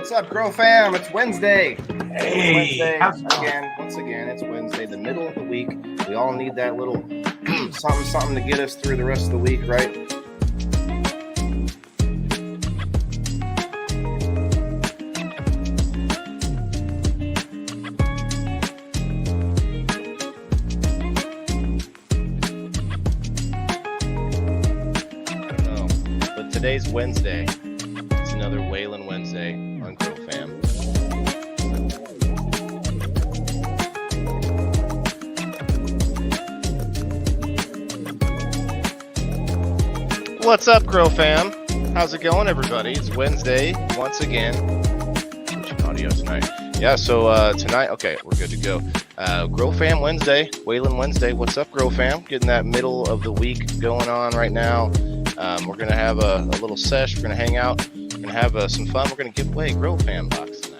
What's up, Grow Fam? It's Wednesday. Hey, Once again, it's Wednesday, the middle of the week. We all need that little something to get us through the rest of the week, right? I don't know, but today's Wednesday. It's another Whalen Wednesday on Grow Fam. What's up, Grow Fam? How's it going, everybody? It's Wednesday once again. Switching audio tonight. Yeah, so tonight, okay, we're good to go. Grow Fam Wednesday, Whalen Wednesday. What's up, Grow Fam? Getting that middle of the week going on right now. We're going to have a little sesh. We're going to hang out. We're going to have some fun. We're going to give away Grow Fam box tonight.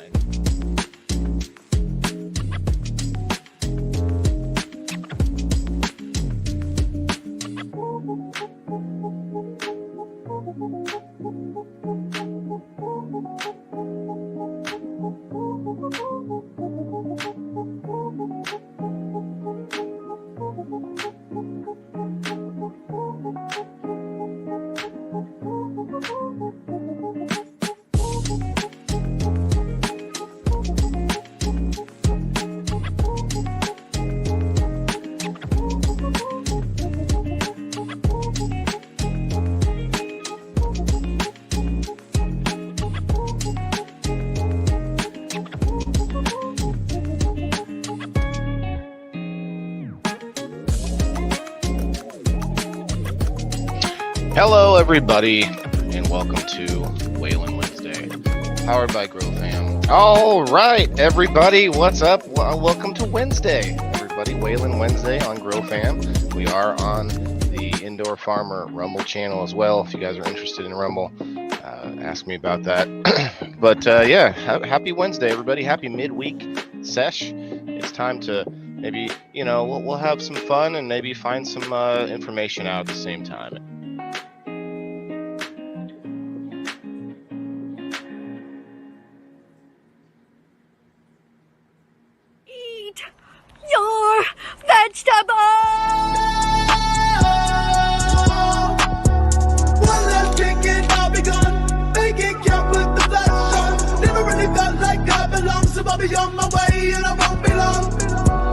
Hello, everybody, and welcome to Whalen Wednesday, powered by Grow Fam. All right, everybody, what's up? Welcome to Wednesday, everybody. Whalen Wednesday on Grow Fam. We are on the Indoor Farmer Rumble channel as well. If you guys are interested in Rumble, ask me about that. But yeah, happy Wednesday, everybody. Happy midweek sesh. It's time to maybe, we'll have some fun and maybe find some information out at the same time. Your vegetables! One last drink and I'll be gone. Make it count with the flash on. Never really felt like I belong, so I'll be on my way and I won't be long.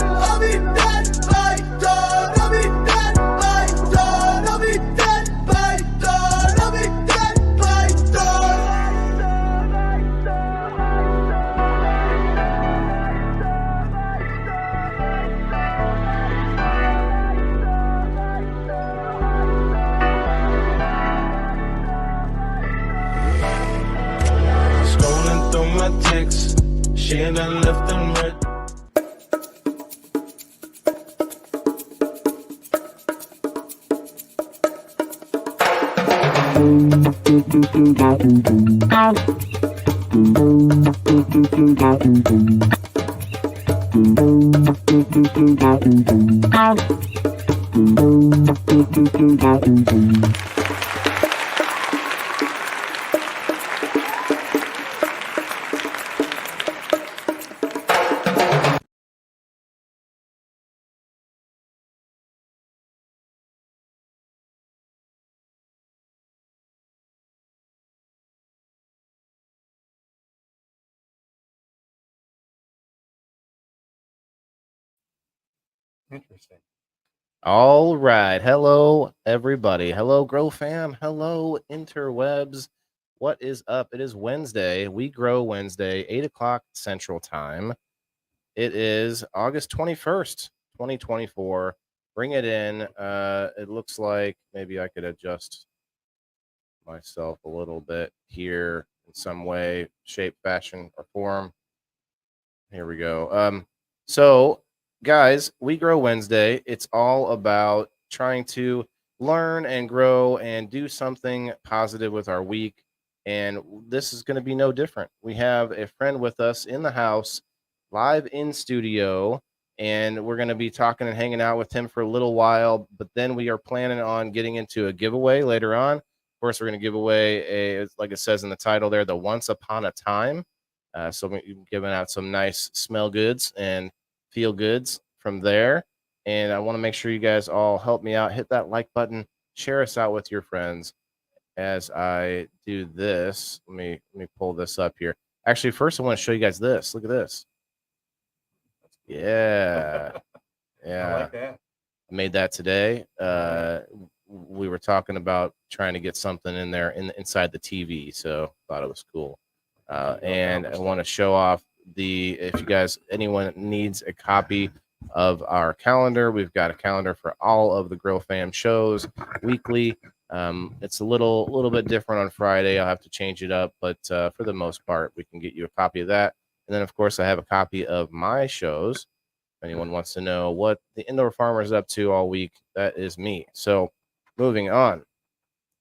I'll be dead by dawn. I'll be dead by dawn. I'll be dead by dawn. I'll be dead by dawn. Scrolling through my texts, sharing and left and read. Interesting. All right. Hello, everybody. Hello, Grow Fam. Hello, interwebs. What is up? It is Wednesday. We Grow Wednesday, 8 o'clock Central Time. It is August 21st, 2024. Bring it in. It looks like maybe I could adjust myself a little bit here in some way, shape, fashion, or form. Here we go. So, guys, We Grow Wednesday. It's all about trying to learn and grow and do something positive with our week. And this is going to be no different. We have a friend with us in the house, live in studio, and we're going to be talking and hanging out with him for a little while. But then we are planning on getting into a giveaway later on. Of course, we're going to give away like it says in the title there, the Once Upon a Time So we're giving out some nice smell goods and feel goods from there. And I want to make sure you guys all help me out. Hit that like button, share us out with your friends. As I do this, let me pull this up here. Actually, first I want to show you guys this. Look at this. Yeah. Yeah. I like that. I made that today. We were talking about trying to get something in there inside the TV, so thought it was cool. And I want to show off if you guys, anyone needs a copy of our calendar, we've got a calendar for all of the Grill Fam shows weekly. It's a little bit different on Friday. I'll have to change it up, but for the most part, we can get you a copy of that. And then, of course, I have a copy of my shows. If anyone wants to know what the Indoor Farmer is up to all week, that is me. So moving on.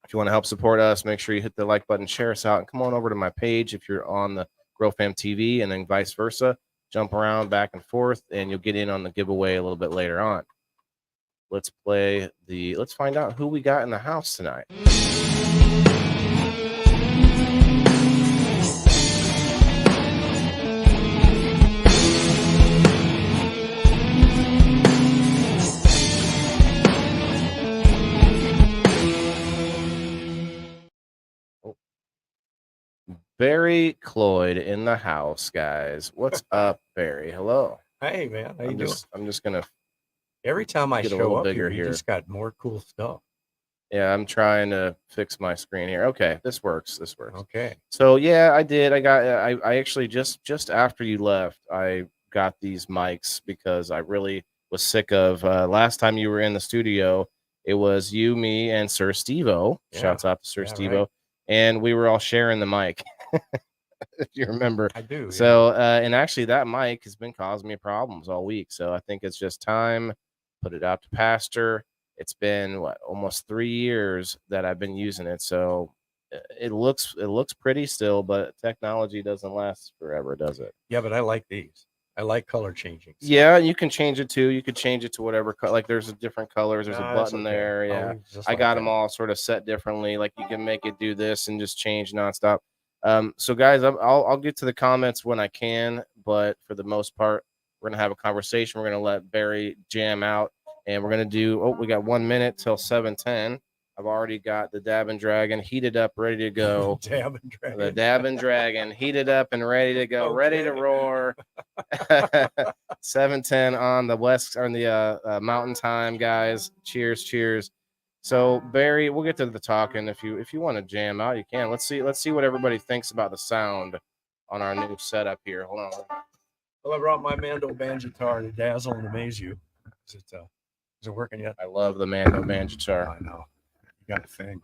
If you want to help support us, make sure you hit the like button, share us out, and come on over to my page if you're on the Grow Fam TV, and then vice versa. Jump around back and forth, and you'll get in on the giveaway a little bit later on. Let's find out who we got in the house tonight. Barry Cloyd in the house, guys. What's up, Barry? Hello. Hey, man. How you doing? I'm just gonna. Every time I get a show little up bigger here, you here. just got more cool stuff. Yeah, I'm trying to fix my screen here. Okay, this works. Okay. So yeah, I did. I actually just after you left, I got these mics because I really was sick of last time you were in the studio. It was you, me, and Sir Steve-O. Yeah. Shouts out to Sir Steve-O. Right. And we were all sharing the mic. If you remember. I do. So and actually that mic has been causing me problems all week. So I think it's just time, put it out to pasture. It's been almost 3 years that I've been using it. So it looks pretty still, but technology doesn't last forever, does it? Yeah, but I like these. I like color changing. Yeah, you can change it too. You could change it to whatever like there's a different colors. There's a button okay. there. Yeah. I got them all sort of set differently. Like you can make it do this and just change nonstop. So guys, I'll get to the comments when I can, but for the most part, we're gonna have a conversation. We're gonna let Barry jam out, and we're gonna do. Oh, we got 1 minute till 7:10. I've already got the Dabbing Dragon heated up, ready to go. Dabbing Dragon. The Dabbing Dragon heated up and ready to go, ready to roar. 7:10 on the Mountain Time, guys. Cheers. So Barry, we'll get to the talking. If you want to jam out, you can. Let's see what everybody thinks about the sound on our new setup here. Hold on. Well, I brought my Mando Banjitar to dazzle and amaze you. Is it working yet? I love the Mando Banjitar. I know. You got a thing.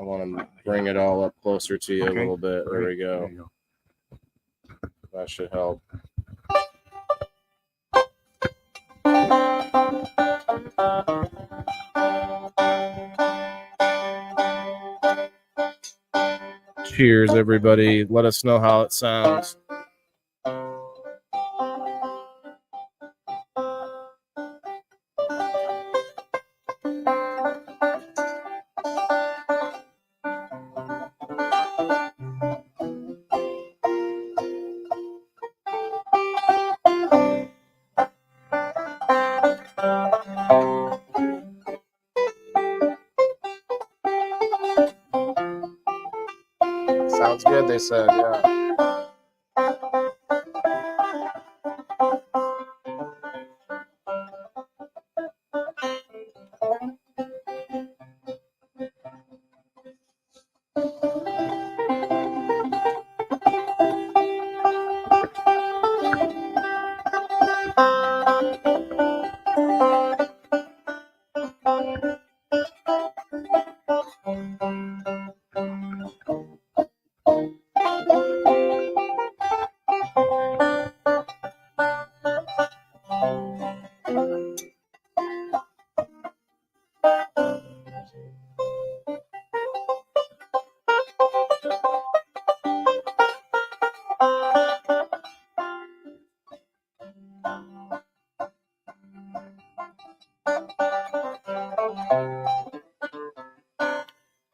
I want to bring it all up closer to you a little bit. There we go. There you That should help. Cheers, everybody. Let us know how it sounds. Sounds good, they said, yeah.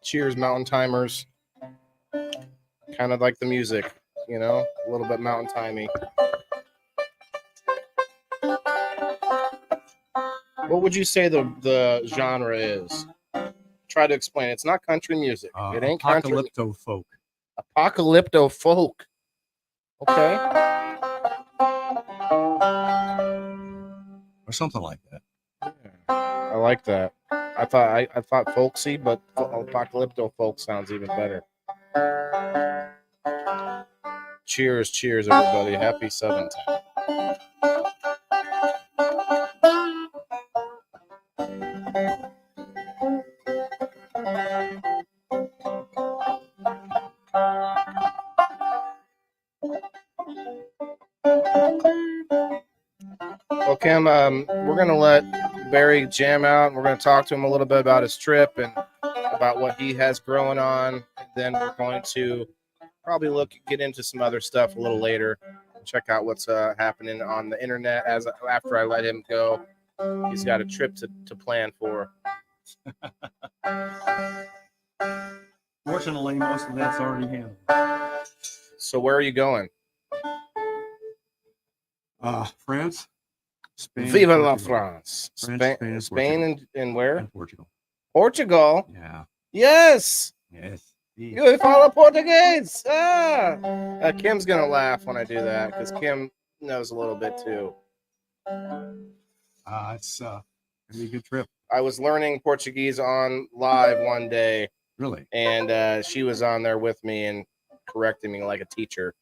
Cheers, Mountain Timers. Kind of like the music, you know? A little bit mountain timey. What would you say the genre is? Try to explain. It's not country music. It ain't country. Apocalypto folk. Apocalypto folk. Okay. Or something like that. I like that. I thought folksy, but apocalypto folk sounds even better. Cheers, cheers, everybody. Happy 7th. Well, Kim, we're going to let Barry jam out, and we're going to talk to him a little bit about his trip and about what he has growing on. Then we're going to probably get into some other stuff a little later. Check out what's happening on the internet after I let him go. He's got a trip to plan for. Fortunately, most of that's already handled. So where are you going? France, Spain. Viva la France. Spain, and where? and Portugal. Portugal? Yeah. Yes. Yes. You follow Portuguese. Kim's going to laugh when I do that because Kim knows a little bit too. It's going to be a good trip. I was learning Portuguese on live one day. Really? And she was on there with me and correcting me like a teacher.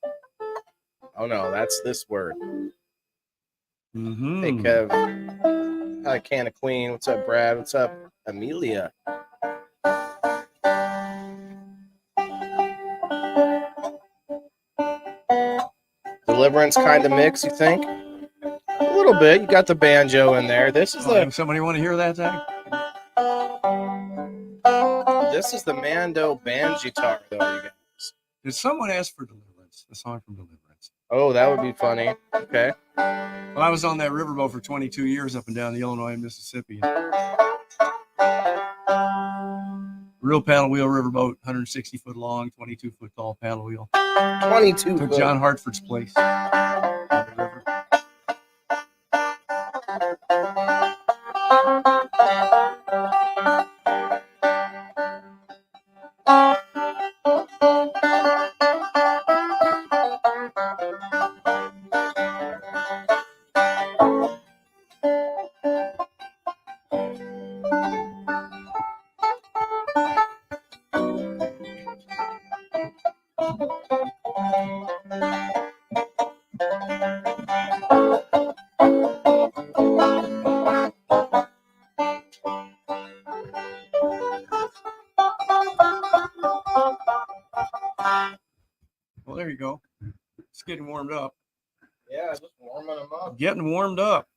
Oh, no, that's this word. Mm-hmm. Hey, Kev. Hi, Can of Queen. What's up, Brad? What's up, Amelia? Deliverance kind of mix, you think? A little bit. You got the banjo in there. This is somebody want to hear that, Zach? This is the Mando Banjitar, though, you guys. Did someone ask for Deliverance? A song from Deliverance. Oh, that would be funny. Okay. Well, I was on that riverboat for 22 years up and down the Illinois and Mississippi. Real paddle wheel riverboat, 160 foot long, 22 foot tall paddle wheel. 22 Took foot. John Hartford's place. Well, there you go. It's getting warmed up. Yeah, just warming them up. Getting warmed up.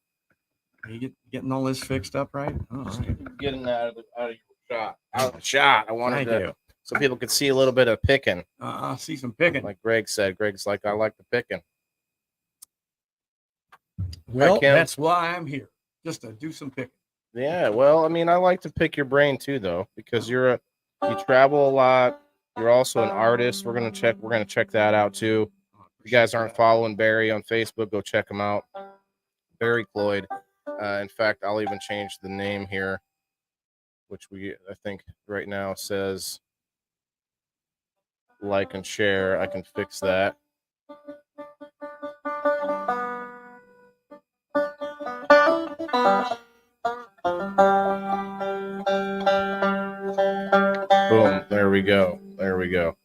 Are you getting all this fixed up right? All right. Getting that out of your shot. Out of the shot. I wanted Thank to, you. so people could see a little bit of picking. See some picking. Like Greg said. Greg's like, I like the picking. Well, Hi, Kim. that's why I'm here, just to do some picking. Yeah, well, I mean, I like to pick your brain too, though, because you travel a lot. You're also an artist. We're gonna check that out too. If you guys aren't following Barry on Facebook, go check him out. Barry Cloyd. In fact, I'll even change the name here, which I think right now says like and share. I can fix that. Boom. There we go. There we go.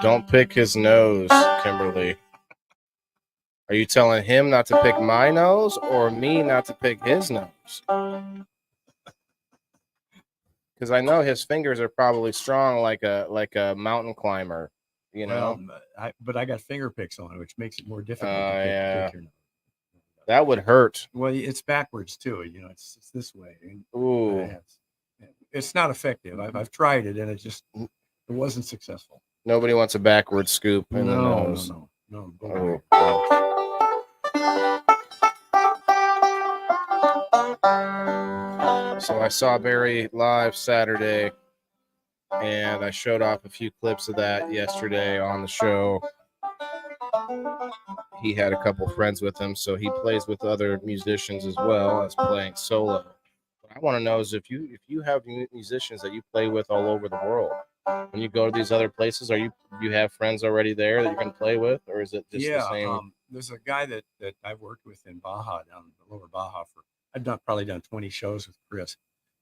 Don't pick his nose, Kimberly. Are you telling him not to pick my nose or me not to pick his nose? Because I know his fingers are probably strong like a mountain climber, you know. Well, but I got finger picks on it, which makes it more difficult to pick your nose. That would hurt. Well, it's backwards too. You know, it's this way. Ooh. It's not effective. I've tried it and it wasn't successful. Nobody wants a backward scoop in the nose. No. Oh. So I saw Barry live Saturday, and I showed off a few clips of that yesterday on the show. he had a couple friends with him, so he plays with other musicians as well as playing solo. What I want to know is if you have musicians that you play with all over the world, when you go to these other places, you have friends already there that you can play with, or is it just the same? There's a guy that I've worked with in Baja, down in the lower Baja, I've probably done 20 shows with Chris. His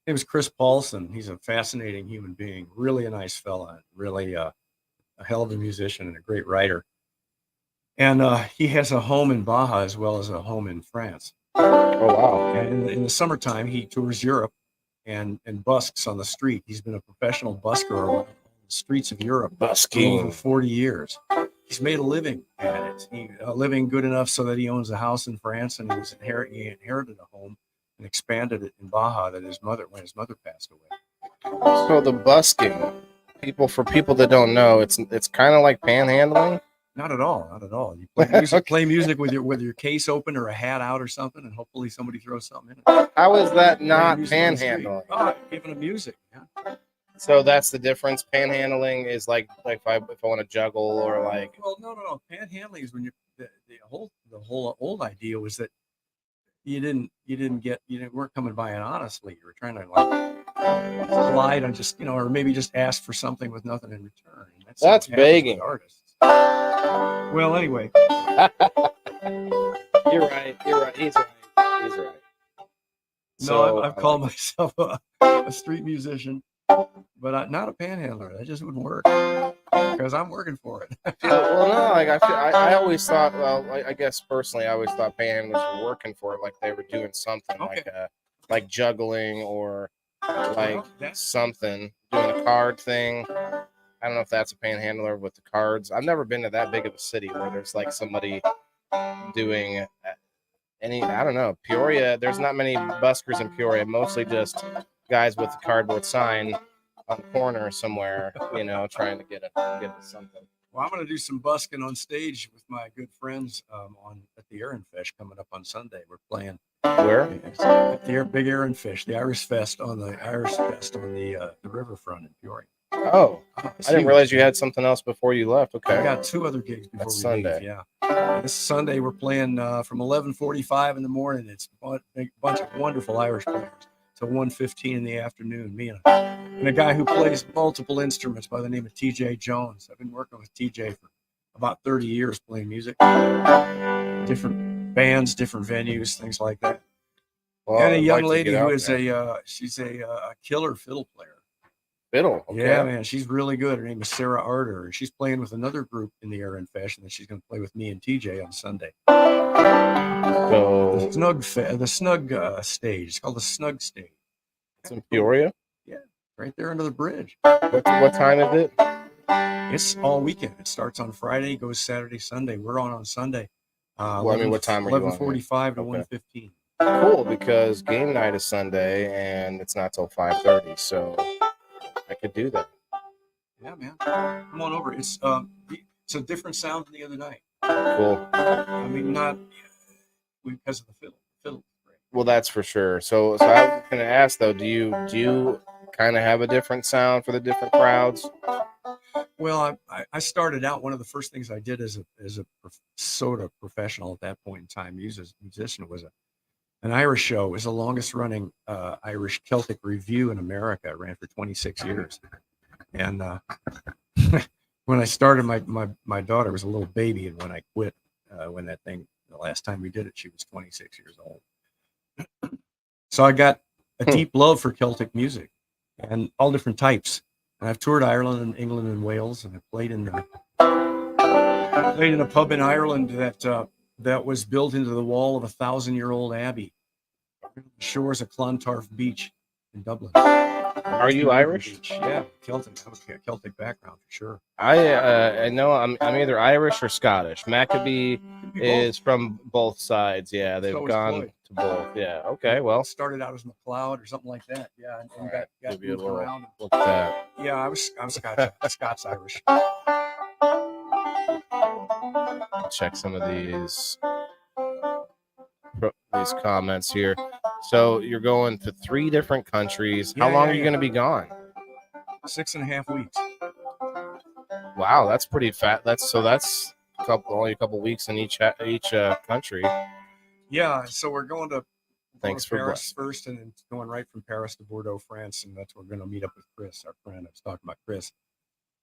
name is Chris Paulson. He's a fascinating human being, really a nice fella, really a hell of a musician and a great writer. And he has a home in Baja as well as a home in France. Oh wow! And in the summertime, he tours Europe and busks on the street. He's been a professional busker around the streets of Europe Busking for over 40 years. He's made a living at it. A living good enough so that he owns a house in France, and he inherited a home and expanded it in Baja that when his mother passed away. So the busking, for people that don't know, it's kind of like panhandling. Not at all. Not at all. You play music, play music with your case open or a hat out or something, and hopefully somebody throws something in it. How is that not panhandling? Oh, giving them music. Yeah. So that's the difference. Panhandling is like if I want to juggle or like. Well, no. Panhandling is when the whole old idea was that you weren't coming by it honestly. You were trying to like slide on just or maybe just ask for something with nothing in return. That's begging. Artists. Well, anyway. You're right. He's right. No, I've called myself a street musician, but not a panhandler. That just wouldn't work because I'm working for it. Well, no, like I always thought. Well, I guess personally, I always thought panhandlers were working for it, like they were doing something like juggling or like something, doing a card thing. I don't know if that's a panhandler with the cards. I've never been to that big of a city where there's like somebody doing I don't know. Peoria, there's not many buskers in Peoria, mostly just guys with a cardboard sign on the corner somewhere, trying to get something. Well, I'm going to do some busking on stage with my good friends at the Ehrenfish coming up on Sunday. We're playing. Where? At the Big Ehrenfish, the Irish Fest on the riverfront in Peoria. Oh, I didn't realize you had something else before you left. Okay. I got 2 other gigs before Sunday. leave. Yeah. This Sunday we're playing from 11:45 in the morning. It's a bunch of wonderful Irish players till 1:15 in the afternoon. Me and a guy who plays multiple instruments by the name of TJ Jones. I've been working with TJ for about 30 years playing music, different bands, different venues, things like that. Well, and a young lady who is she's a killer fiddle player. Fiddle. Okay. Yeah, man, she's really good. Her name is Sarah Arter. She's playing with another group in the Ehrenfish, and then she's going to play with me and TJ on Sunday. So the Snug stage. It's called the Snug stage. It's in Peoria. Yeah, right there under the bridge. What time is it? It's all weekend. It starts on Friday, goes Saturday, Sunday. We're on Sunday. What time are you on? 11:45 to 1:15. Cool, because game night is Sunday and it's not till 5:30, so I could do that. Yeah, man. Come on over. It's a different sound than the other night. Cool. I mean, not because of the fiddle. Fiddle. Well, that's for sure. So I was going to ask though, do you kind of have a different sound for the different crowds? Well, I started out. One of the first things I did as a sort of professional at that point in time, musician, was an Irish show. It was the longest running Irish Celtic review in America. It ran for 26 years. And when I started, my daughter was a little baby. And when I quit, the last time we did it, she was 26 years old. So I got a deep love for Celtic music and all different types. And I've toured Ireland and England and Wales, and I played in a pub in Ireland that was built into the wall of a 1,000-year-old abbey, on the shores of Clontarf Beach in Dublin. Are you Irish? Beach. Yeah, Celtic. I have a Celtic background for sure. I know I'm either Irish or Scottish. Maccabee is from both sides. Yeah, they've gone Cloyd. to both. Yeah. Okay. Well, Started out as MacLeod or something like that. Yeah, and got give you a moved little around. look at that. Yeah, I was Scots Irish. Check some of these comments here. So you're going to 3 different countries. How long are you going to be gone? 6.5 weeks. Wow, that's pretty fat. That's only a couple weeks in each country. Yeah, so we're going to Thanks for Paris blessing. first, and then going right from Paris to Bordeaux, France, and that's where we're going to meet up with Chris, our friend. I was talking about Chris.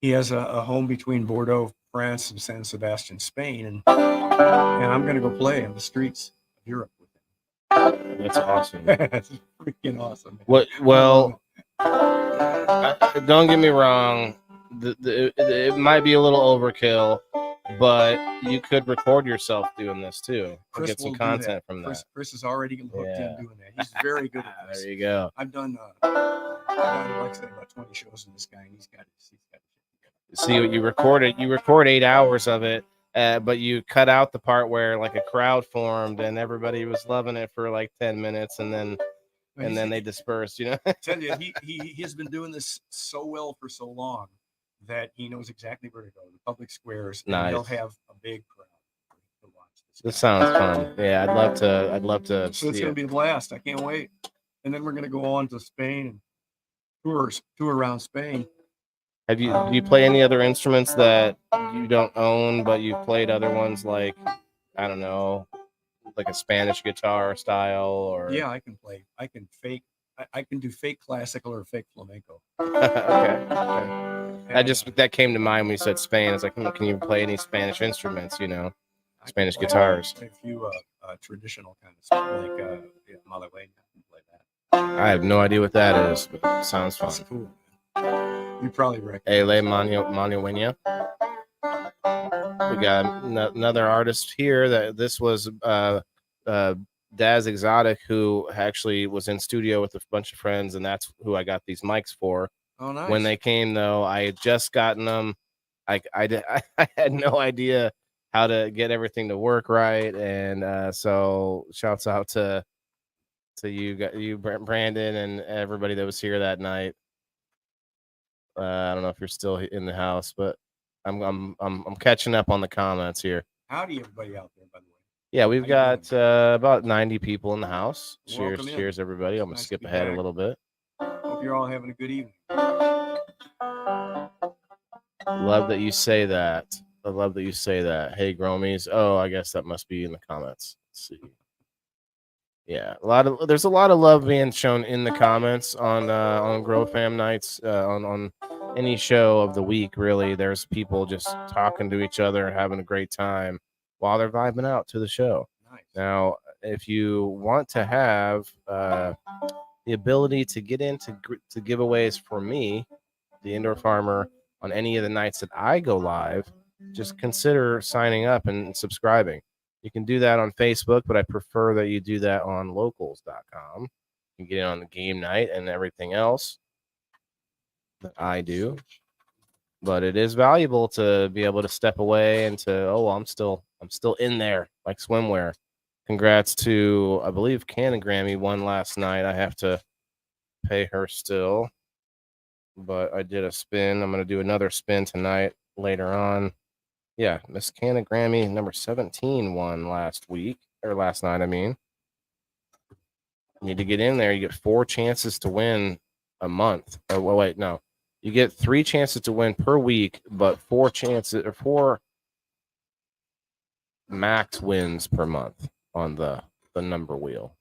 He has a home between Bordeaux, France, and San Sebastian, Spain, and I'm going to go play on the streets of Europe with him. That's awesome. That's freaking awesome. Man. What? Well, don't get me wrong. It might be a little overkill, but you could record yourself doing this too. And get some content from that. Chris is already hooked in doing that. He's very good at this. There you go. I've done like I said, about 20 shows in this guy, and he's got it. See what you recorded. You record 8 hours of it, but you cut out the part where like a crowd formed and everybody was loving it for like 10 minutes, and then they dispersed. I tell you, he has been doing this so well for so long that he knows exactly where to go. The public squares, and nice. He'll have a big crowd to watch this sounds fun. Yeah, I'd love to. So it's going to be a blast. I can't wait. And then we're going to go on to Spain and tour around Spain. Do you play any other instruments that you don't own, but you've played other ones, like, I don't know, like a Spanish guitar style? Or yeah, I can play. I can do fake classical or fake flamenco. Okay. That came to mind when you said Spain. It's like, can you play any Spanish instruments? Spanish guitars. A few traditional kind of stuff, like Malagueña. I can play that. I have no idea what that is, but it sounds fun. That's cool. You probably recognize. Ele Malagueña. We got another artist here. This was Daz Exotic, who actually was in studio with a bunch of friends, and that's who I got these mics for. Oh, nice. When they came, though, I had just gotten them. I had no idea how to get everything to work right, and so shouts out to you, Brandon, and everybody that was here that night. I don't know if you're still in the house, but I'm catching up on the comments here. Howdy, everybody out there, by the way. Yeah, we've got about 90 people in the house. Cheers, everybody. I'm gonna skip ahead a little bit. Hope you're all having a good evening. Love that you say that. I love that you say that. Hey, Gromies. Oh, I guess that must be in the comments. Let's see. Yeah, there's a lot of love being shown in the comments on Grow Fam nights, on any show of the week. Really, there's people just talking to each other and having a great time while they're vibing out to the show. Nice. Now, if you want to have the ability to get into giveaways for me, the Indoor Farmer, on any of the nights that I go live, just consider signing up and subscribing. You can do that on Facebook, but I prefer that you do that on locals.com. You can get in on the game night and everything else that I do. But it is valuable to be able to step away and to, I'm still in there, like swimwear. Congrats to, I believe, Cannon Grammy won last night. I have to pay her still. But I did a spin. I'm going to do another spin tonight later on. Yeah, Miss Canna Grammy number 17 won last night. I mean, you need to get in there. You get 4 chances to win a month. Oh, well, wait, no, you get 3 chances to win per week, but 4 max wins per month on the number wheel.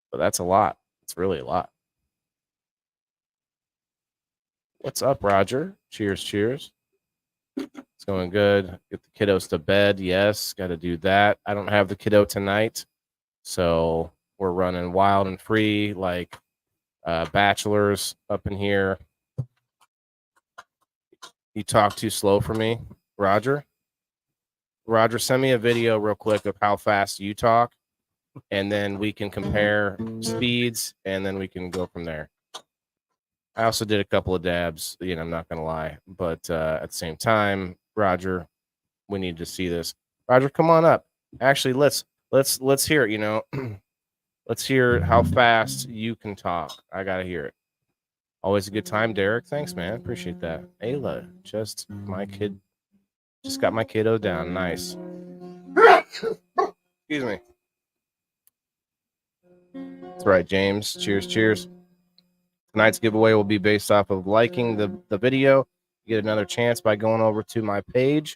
But that's a lot. It's really a lot. What's up, Roger? Cheers. It's going good. Get the kiddos to bed. Yes, got to do that. I don't have the kiddo tonight, so we're running wild and free like bachelors up in here. You talk too slow for me, Roger. Roger, send me a video real quick of how fast you talk, and then we can compare speeds, and then we can go from there. I also did a couple of dabs, I'm not going to lie. But at the same time, Roger, we need to see this. Roger, come on up. Actually, let's hear it, Let's hear how fast you can talk. I got to hear it. Always a good time, Derek. Thanks, man. Appreciate that. Ayla, just got my kiddo down. Nice. Excuse me. That's right, James. Cheers. Tonight's giveaway will be based off of liking the video. You get another chance by going over to my page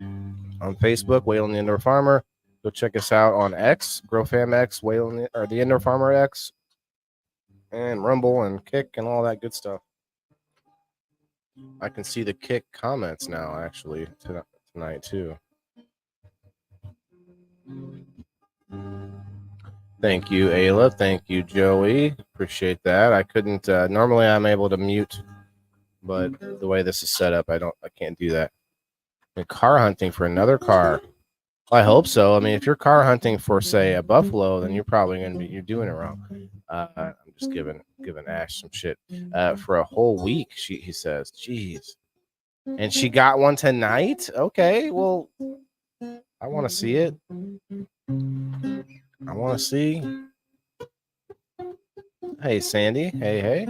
On Facebook, Wayland the Indoor Farmer. Go check us out on X, GrowFam X, Wayland or the Indoor Farmer X, and Rumble and Kick and all that good stuff. I can see the Kick comments now, actually, tonight too. Thank you, Ayla. Thank you, Joey. Appreciate that. I couldn't. Normally, I'm able to mute, but the way this is set up, I can't do that. And car hunting for another car. I hope so. I mean, if you're car hunting for, say, a buffalo, then you're probably you're doing it wrong. I'm just giving Ash some shit. For a whole week, he says, "Jeez," and she got one tonight. Okay, well, I want to see it. I want to see. Hey, Sandy. Hey.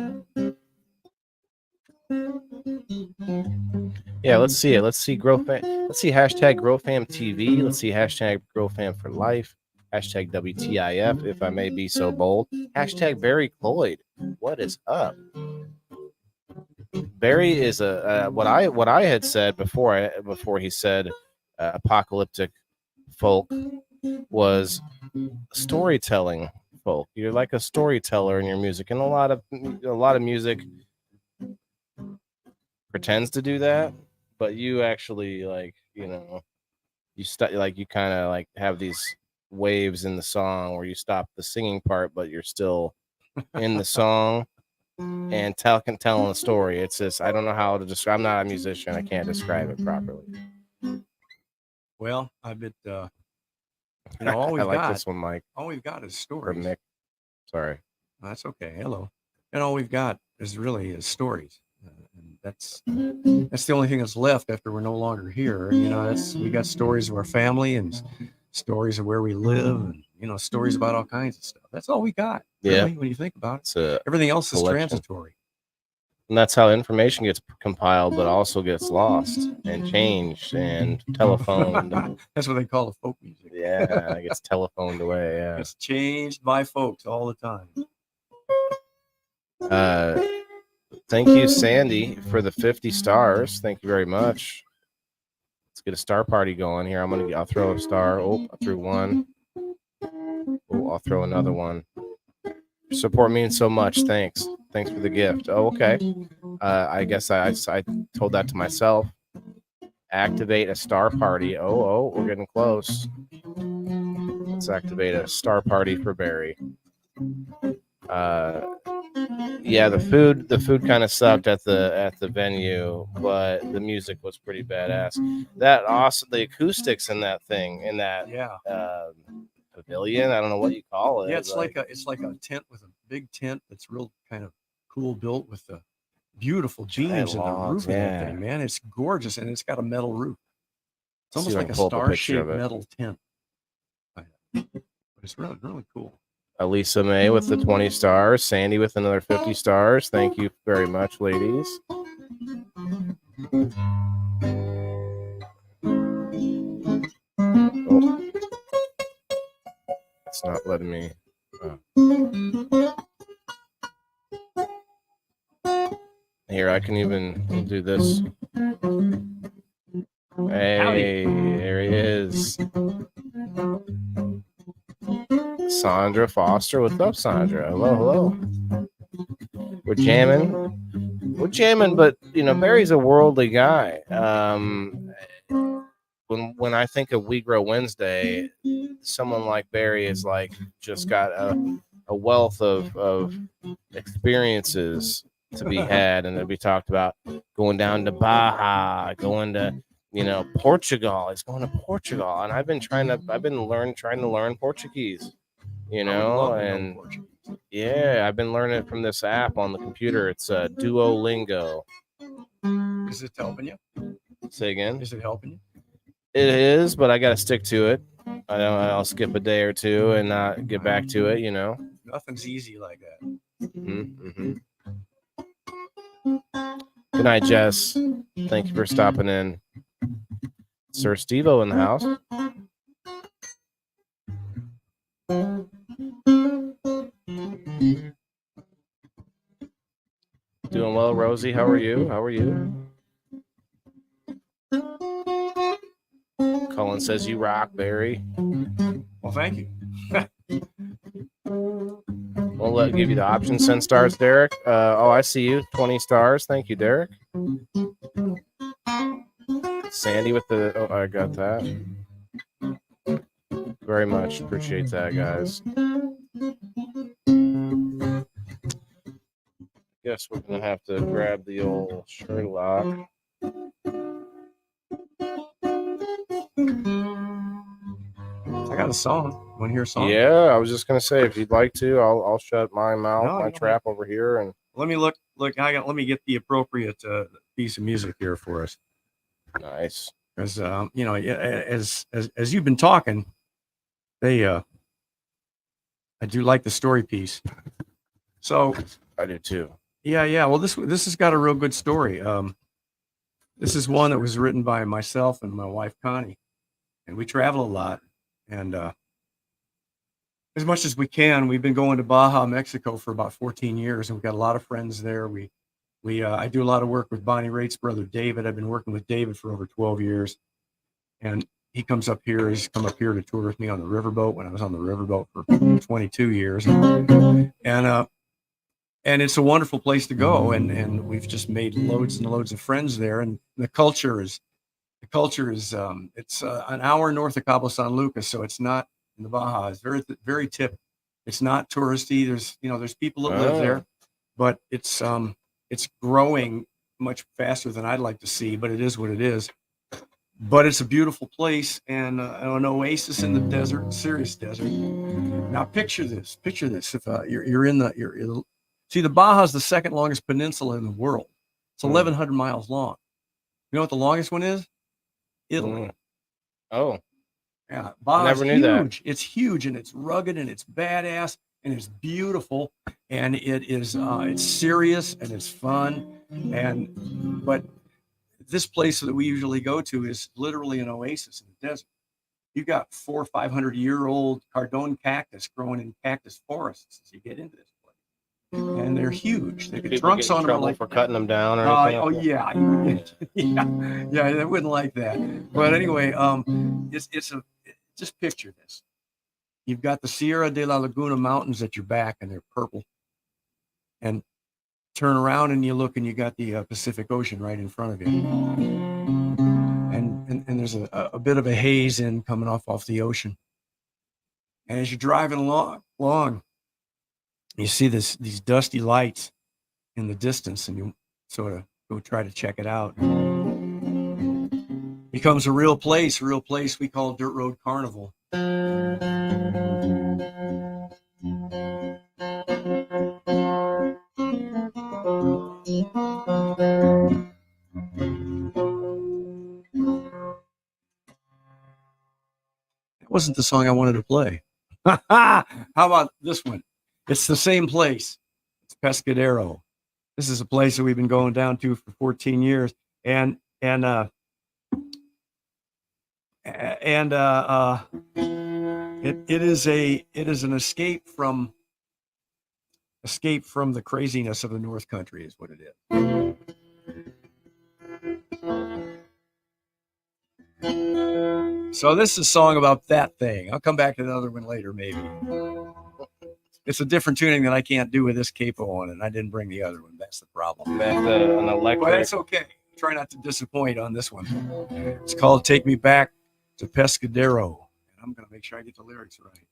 Yeah, let's see it. Let's see GrowFam. Let's see hashtag GrowFamTV. Let's see hashtag GrowFam for life. Hashtag WTIF, if I may be so bold. Hashtag Barry Cloyd. What is up? Barry is what I had said before he said apocalyptic folk was storytelling folk. You're like a storyteller in your music, and a lot of music pretends to do that, but you actually you kind of have these waves in the song where you stop the singing part, but you're still in the song and telling a story. It's just, I don't know how to describe. I'm not a musician. I can't describe it properly. Well, I bet all we've I like got, this one, Mike. All we've got is Or stories. Nick. Sorry. That's okay. Hello. And all we've got is really stories. And that's the only thing that's left after we're no longer here. We got stories of our family and stories of where we live, and stories about all kinds of stuff. That's all we got. Really, when you think about it, everything else is transitory. And that's how information gets compiled, but also gets lost and changed and telephoned. That's what they call the folk music. Yeah, it gets telephoned away. Yeah, it's changed by folks all the time. Thank you, Sandy, for the 50 stars. Thank you very much. Let's get a star party going here. I'll throw a star. Oh, I threw one. Oh, I'll throw another one. Support means so much. Thanks for the gift. Oh, okay. I guess I told that to myself. Activate a star party. Oh, we're getting close. Let's activate a star party for Barry. Yeah, the food kind of sucked at the venue, but the music was pretty badass. The acoustics in that thing, pavilion, I don't know what you call it. Yeah, it's like a tent with a big tent that's real kind of cool built with the beautiful beams in the roof of that thing, man. It's gorgeous, and it's got a metal roof. It's almost like a star-shaped metal tent. But it's really, really cool. Elisa May with the 20 stars. Sandy with another 50 stars. Thank you very much, ladies. Oh. It's not letting me. Here, I can even do this. Hey, there he is. Sandra Foster. What's up, Sandra? Hello. We're jamming, but Barry's a worldly guy. When I think of We Grow Wednesday, someone like Barry is just got a wealth of experiences to be had and to be talked about. Going down to Baja, going to Portugal. He's going to Portugal, and I've been trying to learn Portuguese. And yeah, I've been learning it from this app on the computer. It's Duolingo. Is it helping you? Say again. Is it helping you? It is, but I got to stick to it. I'll skip a day or two and not get back to it. Nothing's easy like that. Mm-hmm. Good night, Jess. Thank you for stopping in. Sir Steve-O in the house. Doing well, Rosie. How are you? Cullen says you rock, Barry. Well, thank you. We'll give you the option. Send stars, Derek. I see you. 20 stars. Thank you, Derek. Sandy with the. Oh, I got that. Very much appreciate that, guys. Guess we're gonna have to grab the old Sherlock. I got a song. Want to hear a song? Yeah, I was just gonna say if you'd like to, I'll shut my mouth, No, my go trap over here, and Let me look. Let me get the appropriate piece of music here for us, nice. because as you've been talking, I do like the story piece. So I do too. yeah. Well, this has got a real good story. This is one that was written by myself and my wife Connie, and we travel a lot. And as much as we can, we've been going to Baja, Mexico for about 14 years, and we've got a lot of friends there. I do a lot of work with Bonnie Raitt's brother David. I've been working with David for over 12 years, and he comes up here. He's come up here to tour with me on the riverboat when I was on the riverboat for 22 years, and it's a wonderful place to go. And we've just made loads and loads of friends there, and the culture is it's an hour north of Cabo San Lucas, so it's not in the Baja. It's very tip. It's not touristy. There's people that live there, but it's growing much faster than I'd like to see. But it is what it is. But it's a beautiful place, and an oasis in the desert, serious desert. Now picture this. If see, the Baja is the second longest peninsula in the world. It's 1,100 miles long. You know what the longest one is? Italy. Oh, yeah. I never knew that. It's huge, and it's rugged, and it's badass, and it's beautiful, and it's serious, and it's fun, but this place that we usually go to is literally an oasis in the desert. You got 400 or 500-year-old cardone cactus growing in cactus forests as you get into this place, and they're huge. They get trunks on them for cutting them down or anything. Yeah, they wouldn't like that. But anyway, just picture this. You've got the Sierra de la Laguna mountains at your back, and they're purple. And turn around and you look, and you got the Pacific Ocean right in front of you. And there's a bit of a haze in coming off the ocean. And as you're driving along, you see these dusty lights in the distance, and you sort of go try to check it out. Becomes a real place we call Dirt Road Carnival. That wasn't the song I wanted to play. How about this one? It's the same place. It's Pescadero. This is a place that we've been going down to for 14 years, and it is an escape from the craziness of the North Country, is what it is. So this is a song about that thing. I'll come back to the other one later, maybe. It's a different tuning that I can't do with this capo on it. I didn't bring the other one. That's the problem. That's an electric. But that's okay. Try not to disappoint on this one. It's called "Take Me Back to Pescadero," and I'm going to make sure I get the lyrics right.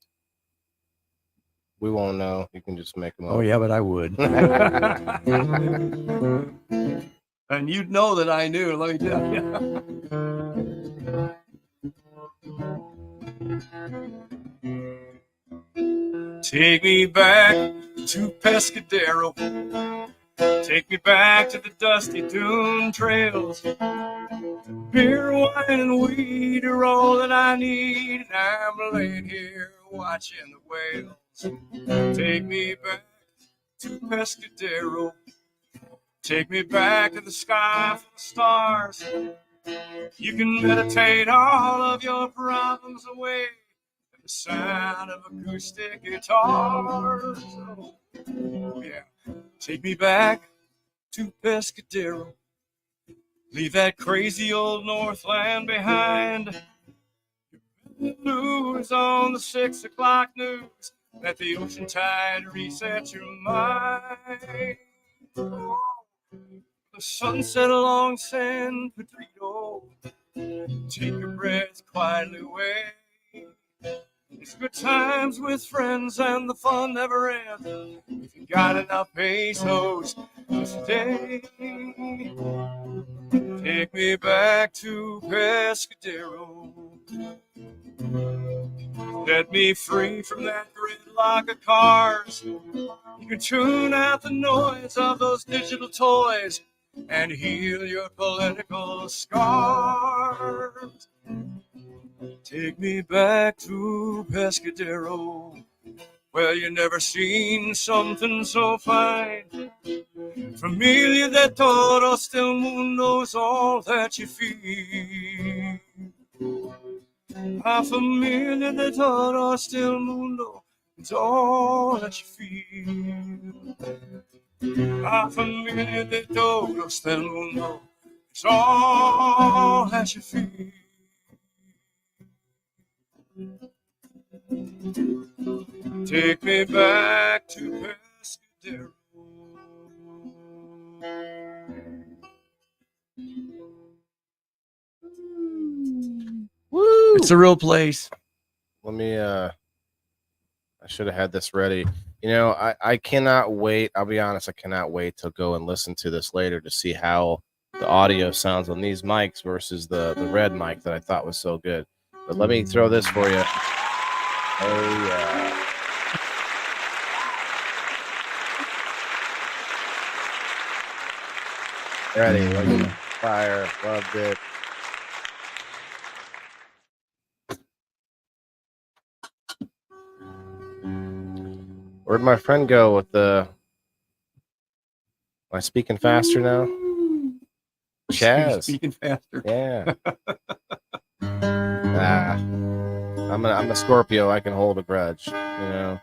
We won't know. You can just make them up. Oh yeah, but I would. And you'd know that I knew. Let me tell you. Take me back to Pescadero. Take me back to the dusty dune trails. Beer, wine, and weed are all that I need, and I'm laying here watching the whales. Take me back to Pescadero. Take me back to the sky full of stars. You can meditate all of your problems away at the sound of acoustic guitars. Oh, yeah. Take me back to Pescadero. Leave that crazy old Northland behind. Blues on the 6 o'clock news. Let the ocean tide reset your mind. The sunset along San Pedrito. Take a breath quietly away. It's good times with friends and the fun never ends. If you got enough pesos to stay, take me back to Pescadero. Set me free from that gridlock of cars. You can tune out the noise of those digital toys and heal your political scars. Take me back to Pescadero, where you never seen something so fine. Familia de todos del mundo's all that you feel. A familia de todos del mundo, it's all that you feel. A familia de todos del mundo, it's all that you feel. Take me back to Pescadero. Woo! It's a real place. Let me I should have had this ready. You know, I cannot wait. I'll be honest, I cannot wait to go and listen to this later to see how the audio sounds on these mics versus the red mic that I thought was so good. But let me throw this for you. Oh yeah. Ready, like fire, loved it. Where'd my friend go with the? Am I speaking faster now? Chaz. Speaking faster. Yeah. I'm a Scorpio. I can hold a grudge, you know.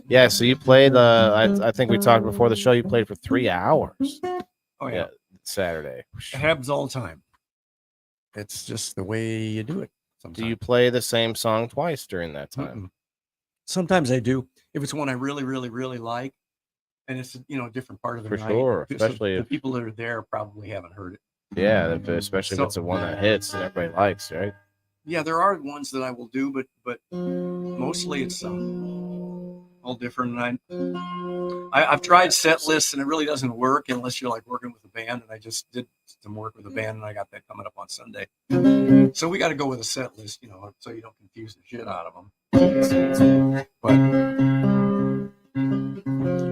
Yeah, so you played. I think we talked before the show. You played for 3 hours. Oh yeah. Saturday. It happens all the time. It's just the way you do it. Sometimes. Do you play the same song twice during that time? Mm-mm. Sometimes I do. If it's one I really, really, really like, and it's a different part of the For night. sure, So especially the if people that are there probably haven't heard it. yeah, especially if it's the one that hits and everybody likes, right? Yeah, there are ones that I will do, but mostly it's all different. And I've tried set lists, and it really doesn't work unless you're like working with a band. And I just did some work with a band, and I got that coming up on Sunday. So we got to go with a set list, so you don't confuse the shit out of them. But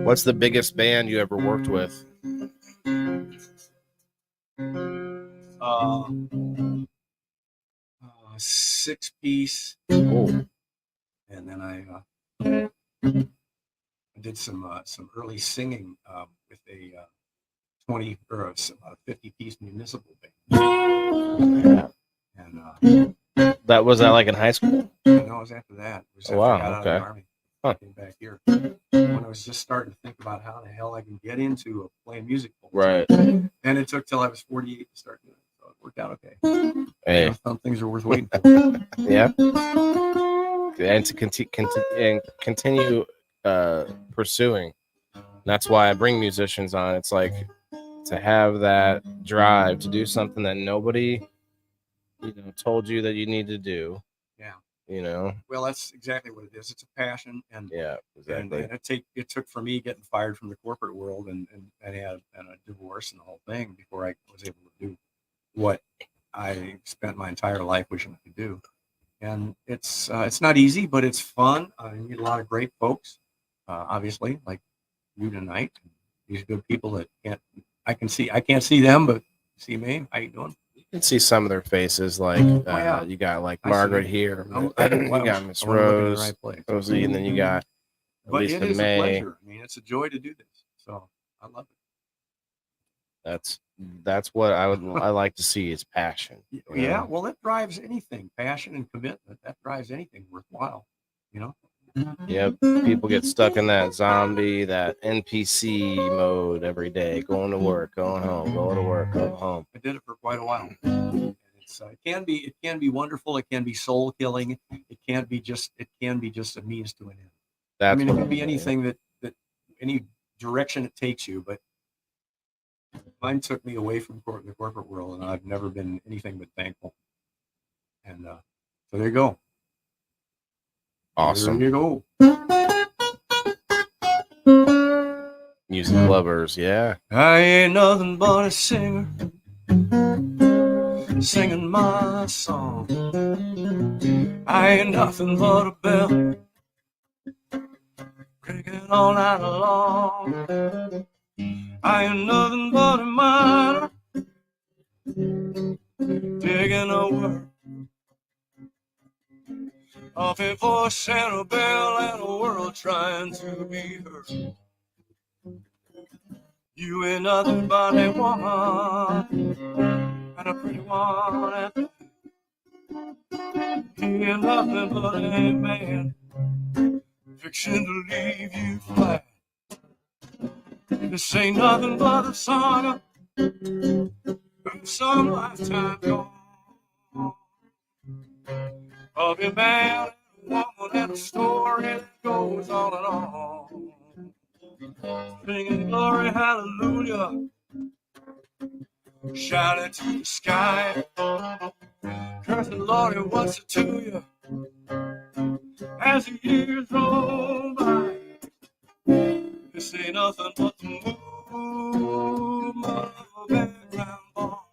what's the biggest band you ever worked with? 6-piece. Oh, And then I did some early singing with a 20 or a 50-piece municipal band. And that was that like in high school? no, it was after that. It was after Wow, I got out of okay. the Army. Huh. I came back here when I was just starting to think about how the hell I can get into playing music. Right. And it took till I was 48 to start doing it. So it worked out okay. Hey. Some things are worth waiting for. Yeah. And to continue pursuing. That's why I bring musicians on. It's like to have that drive to do something that nobody, told you that you need to do. Yeah. Well, that's exactly what it is. It's a passion, and yeah, exactly. And it took for me getting fired from the corporate world and a divorce and the whole thing before I was able to do what I spent my entire life wishing I could do. And it's not easy, but it's fun. I meet a lot of great folks, obviously, like you tonight. These good people that I can't see them, but see me. How you doing? You can see some of their faces, like you got like Margaret here, you got Miss Rose, Rosie, and then you got Lisa it is May. a pleasure. I mean, it's a joy to do this, so I love it. That's what I like to see is passion. Yeah, well, that drives anything. Passion and commitment, that drives anything worthwhile. Yep, people get stuck in that zombie, that NPC mode every day, going to work, going home, going to work, going home. I did it for quite a while. And it can be wonderful. It can be soul killing. It can be just a means to an end. That's it what can be anything that any direction it takes you, but mine took me away from the corporate world, and I've never been anything but thankful. And so there you go. awesome. There you go. Music lovers, yeah. I ain't nothing but a singer, singing my song. I ain't nothing but a bell, ringing all night long. I ain't nothing but a miner, digging a word. Off a voice and a bell and a world trying to be heard. You ain't nothing but a woman, and a pretty one at that. He ain't nothing but a man, fixing to leave you flat. This ain't nothing but a song of some lifetime gone. Of a man and a woman and a story that goes on and on. Singing glory, hallelujah, shouting to the sky. Cursing, Lord, what's it to you as the years roll by? This ain't nothing but the movement of a background ball.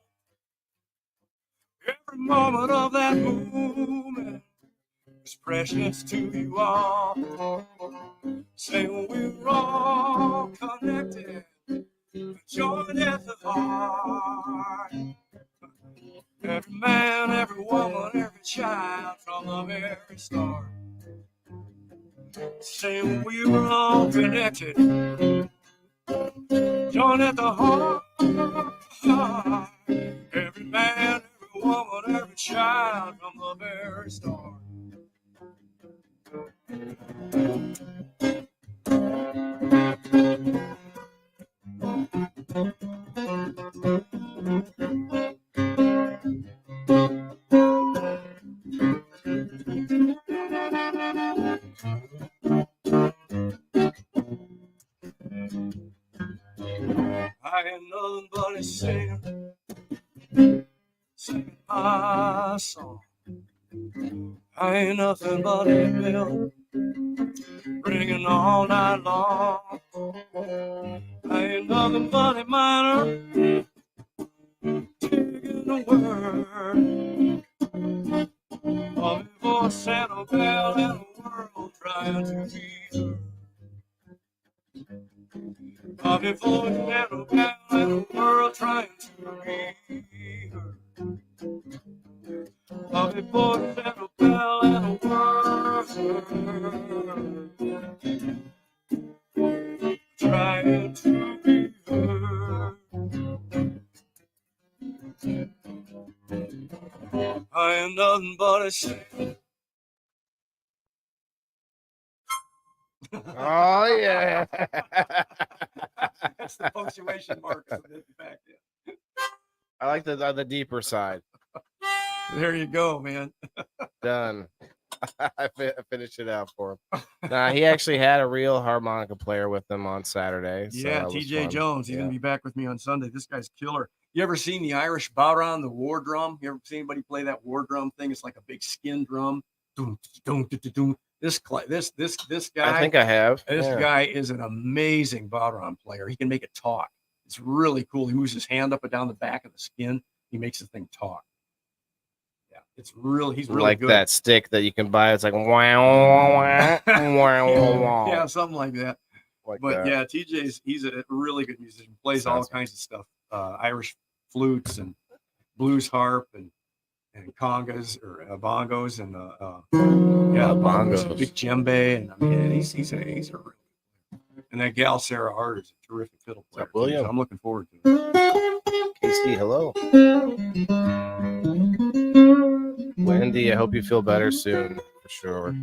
Every moment of that movement is precious to you all. Saying we're all connected, joined at the heart. Every man, every woman, every child from the very start. Saying we were all connected, joined at the heart. Every man, every woman, every child from the very start. I ain't nothing but a singer, singing my song. I ain't nothing but a bell, ringing all night long. I ain't nothing but a miner, digging the word of a voice and a bell and a world trying to be heard. Of a voice and a bell and a world trying to be heard. Of a voice and a bell and a world trying to be heard. I am nothing but a singer. Oh yeah. That's the punctuation mark of it back then. I like the deeper side. There you go, man. Done. I finished it out for him. Nah, he actually had a real harmonica player with him on Saturday. So Yeah, that was TJ fun. Jones. He's Yeah. gonna be back with me on Sunday. This guy's killer. You ever seen the Irish bow round, the war drum? You ever seen anybody play that war drum thing? It's like a big skin drum. Doom, doom, doom, doom, doom. This guy. I think I have. This Yeah. guy is an amazing bow drum player. He can make it talk. It's really cool. He moves his hand up and down the back of the skin. He makes the thing talk. Yeah, it's really, he's really like good. that stick that you can buy. It's like wow, wow, wow, wow. Yeah, something like that. Like But that. yeah, he's a really good musician. Plays all Sounds- kinds of stuff, Irish flutes and blues harp and congas or bongos and bongos, bongos. big djembe, and I mean he's a really, and that gal Sarah Hart is a terrific fiddle player. up, William? So I'm looking forward to it. Casey, hello. Wendy, I hope you feel better soon, for sure.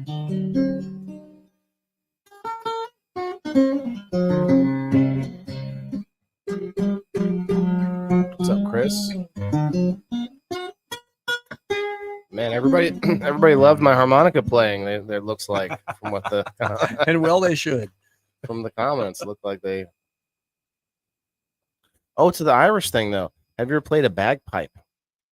What's up, Chris? everybody loved my harmonica playing. It looks like from what the And well, they should. from the comments looked like they. Oh, to the Irish thing though. Have you ever played a bagpipe?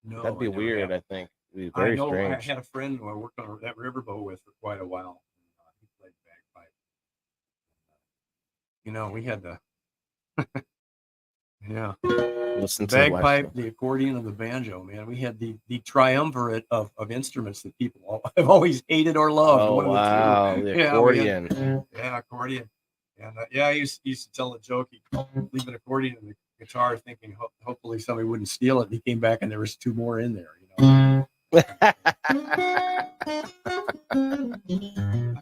No, That'd be I never weird. have. I think. It'd be I very know strange. I had a friend who I worked on that riverboat with for quite a while. He played bagpipe. You know, we had the yeah. Listen The to the bagpipe, West. the accordion, and the banjo, man. We had the triumvirate of instruments that people have always hated or loved. Oh one of the wow, two. the Yeah, we had- accordion. Yeah, accordion. And I used to tell a joke. He'd leave an accordion in the guitar, thinking hopefully somebody wouldn't steal it. And he came back and there was 2 more in there. You know, I've had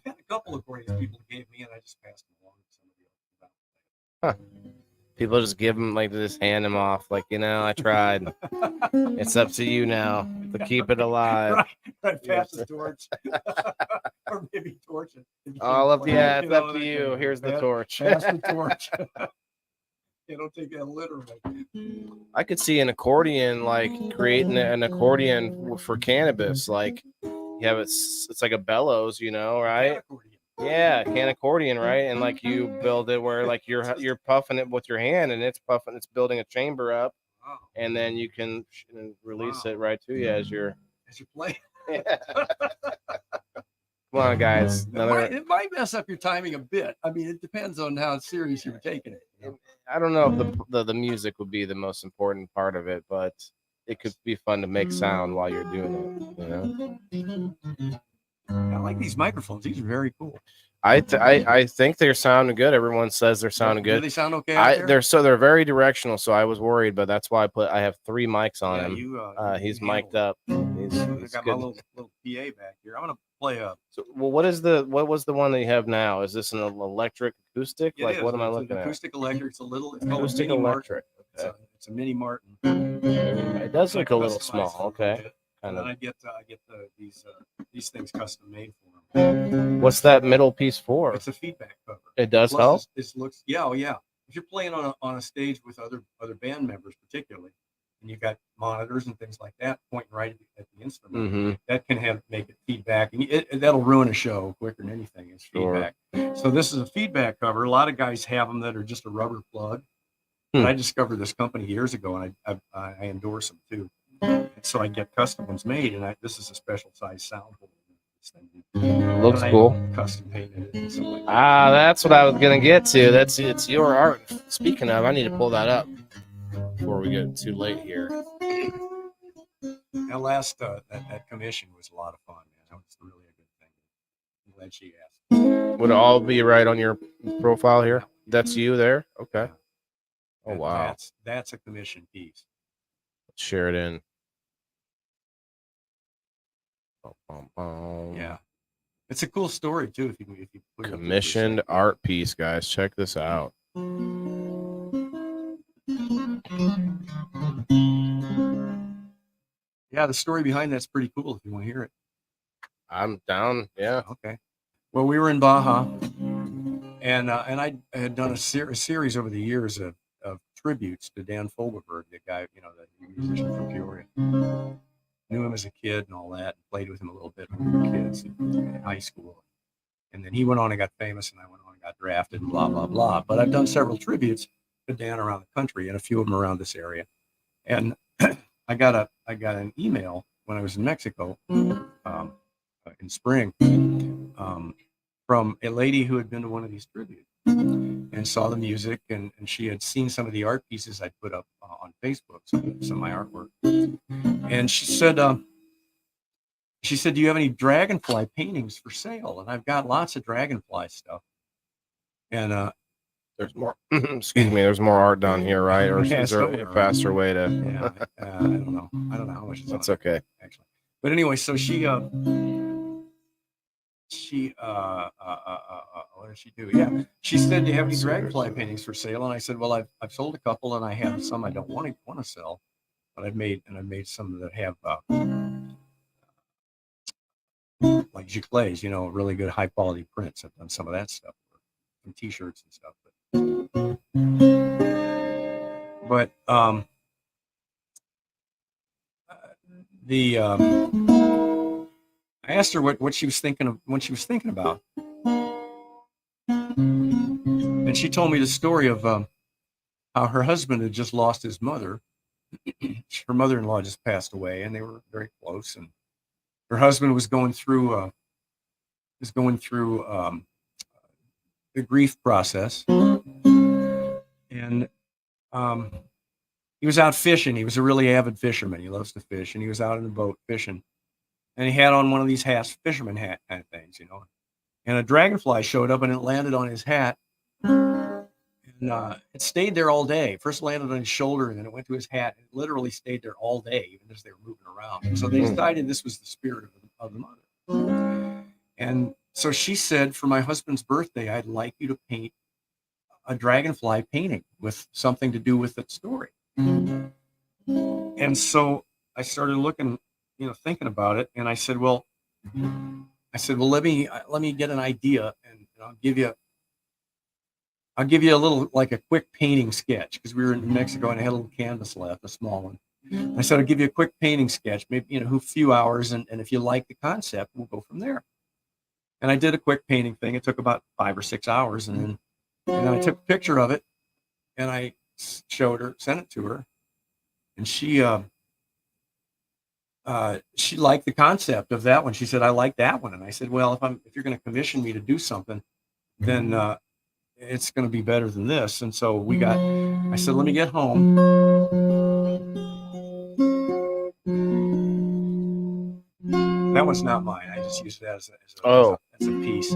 a couple of accordions people gave me, and I just passed them along to somebody else. People just give them like just hand them off. Like I tried. It's up to you now to keep it alive. Right, pass the torch, or maybe torch it. All of yeah, it's up to that you. kind of Here's the thing. torch. Pass the torch. You don't take that literally. I could see an accordion like creating an accordion for cannabis. Like you have it's like a bellows, right? Yeah, can accordion, right? And like you build it where like you're puffing it with your hand, and it's building a chamber up, Wow. and then you can release Wow. it right to you as you're. As you play. Come on, guys. It might mess up your timing a bit. I mean, it depends on how serious you're taking it. I don't know if the music would be the most important part of it, but it could be fun to make sound while you're doing it. I like these microphones. These are very cool. I think they're sounding good. Everyone says they're sounding good. Do they sound okay? Out there? They're very directional. So I was worried, but that's why I have 3 mics on him. He's mic'd up. He's I got good. my little PA back here. I'm gonna play up. So, well, what was the one that you have now? Is this an electric acoustic? What am I looking an at? acoustic electric. It's called Acoustic a Mini electric. Martin. Okay. It's a Mini Martin. It does look a little small. Okay. And then I get these things custom made for them. What's that middle piece for? It's a feedback cover. It does help. It looks oh yeah. If you're playing on a stage with other band members, particularly, and you've got monitors and things like that pointing right at the instrument, that can make it feedback, and that'll ruin a show quicker than anything. It's feedback. So this is a feedback cover. A lot of guys have them that are just a rubber plug. I discovered this company years ago, and I endorse them too. So I get custom ones made, and this is a special size sound hole. Looks cool. Custom painted it and stuff like that. That's what I was gonna get to. It's your art. Speaking of, I need to pull that up before we get too late here. That last that commission was a lot of fun, man. That was really a good thing. I'm glad she asked. Would it all be right on your profile here? That's you there? Okay. Oh wow. That's a commission piece. Let's share it in. Yeah, it's a cool story too. If you put commissioned art piece, guys, check this out. Yeah, the story behind that's pretty cool. If you want to hear it, I'm down. Yeah. Okay. Well, we were in Baja, and I had done a series over the years of tributes to Dan Fogelberg, the guy, the musician from Peoria. Knew him as a kid and all that, and played with him a little bit when we were kids in high school. And then he went on and got famous, and I went on and got drafted, and blah, blah, blah. But I've done several tributes to Dan around the country, and a few of them around this area. And I got an email when I was in Mexico in spring from a lady who had been to one of these tributes and saw the music, and she had seen some of the art pieces I put up on Facebook, some of my artwork. And she said, do you have any dragonfly paintings for sale? And I've got lots of dragonfly stuff. And there's more. Excuse me. There's more art down here, right? Or is there a faster way to? Yeah, I don't know. I don't know how much. That's okay. Actually, but anyway, so she what did she do? Yeah, she said, "Do you have any dragonfly paintings for sale?" And I said, "Well, I've sold a couple, and I have some I don't want to sell, but I've made some that have like giclées, really good high quality prints. I've done some of that stuff, some T-shirts and stuff, but I asked her what she was thinking of, what she was thinking about, and she told me the story of how her husband had just lost his mother. Her mother-in-law just passed away, and they were very close. And her husband was going through the grief process, and he was out fishing. He was a really avid fisherman. He loves to fish, and he was out in the boat fishing, and he had on one of these hats, fisherman hat kind of things, you know. And a dragonfly showed up, and it landed on his hat, and it stayed there all day. First landed on his shoulder, and then it went to his hat. It literally stayed there all day, even as they were moving around. So they decided this was the spirit of the mother. And so she said, for my husband's birthday, I'd like you to paint a dragonfly painting with something to do with that story. And so I started looking, you know, thinking about it, and I said, well, let me get an idea, and I'll give you a little, like a quick painting sketch, because we were in Mexico and I had a little canvas left, a small one. I said, I'll give you a quick painting sketch, maybe, you know, a few hours, and if you like the concept, we'll go from there. And I did a quick painting thing. It took about 5 or 6 hours, and then I took a picture of it, and I showed her, sent it to her, and she liked the concept of that one. She said, I like that one. And I said, well, if you're going to commission me to do something, then it's going to be better than this. And so I said, let me get home. That one's not mine. I just used it as a piece.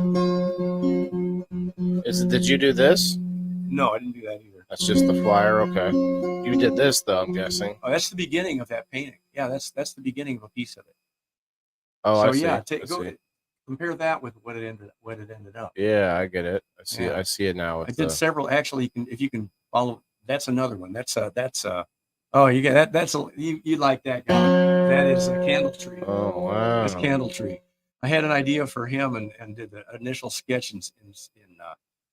Did you do this? No, I didn't do that either. That's just the flyer. Okay. You did this though, I'm guessing. Oh, that's the beginning of that painting. Yeah, that's the beginning of a piece of it. Oh, so I see. Yeah, I compare that with what it ended up. Yeah, I get it. I see. Yeah. I see it now. I did several. Actually, if you can follow, that's another one. Oh, you get that. You like that guy? That is a candle tree. Oh wow. That's candle tree. I had an idea for him and did the initial sketch in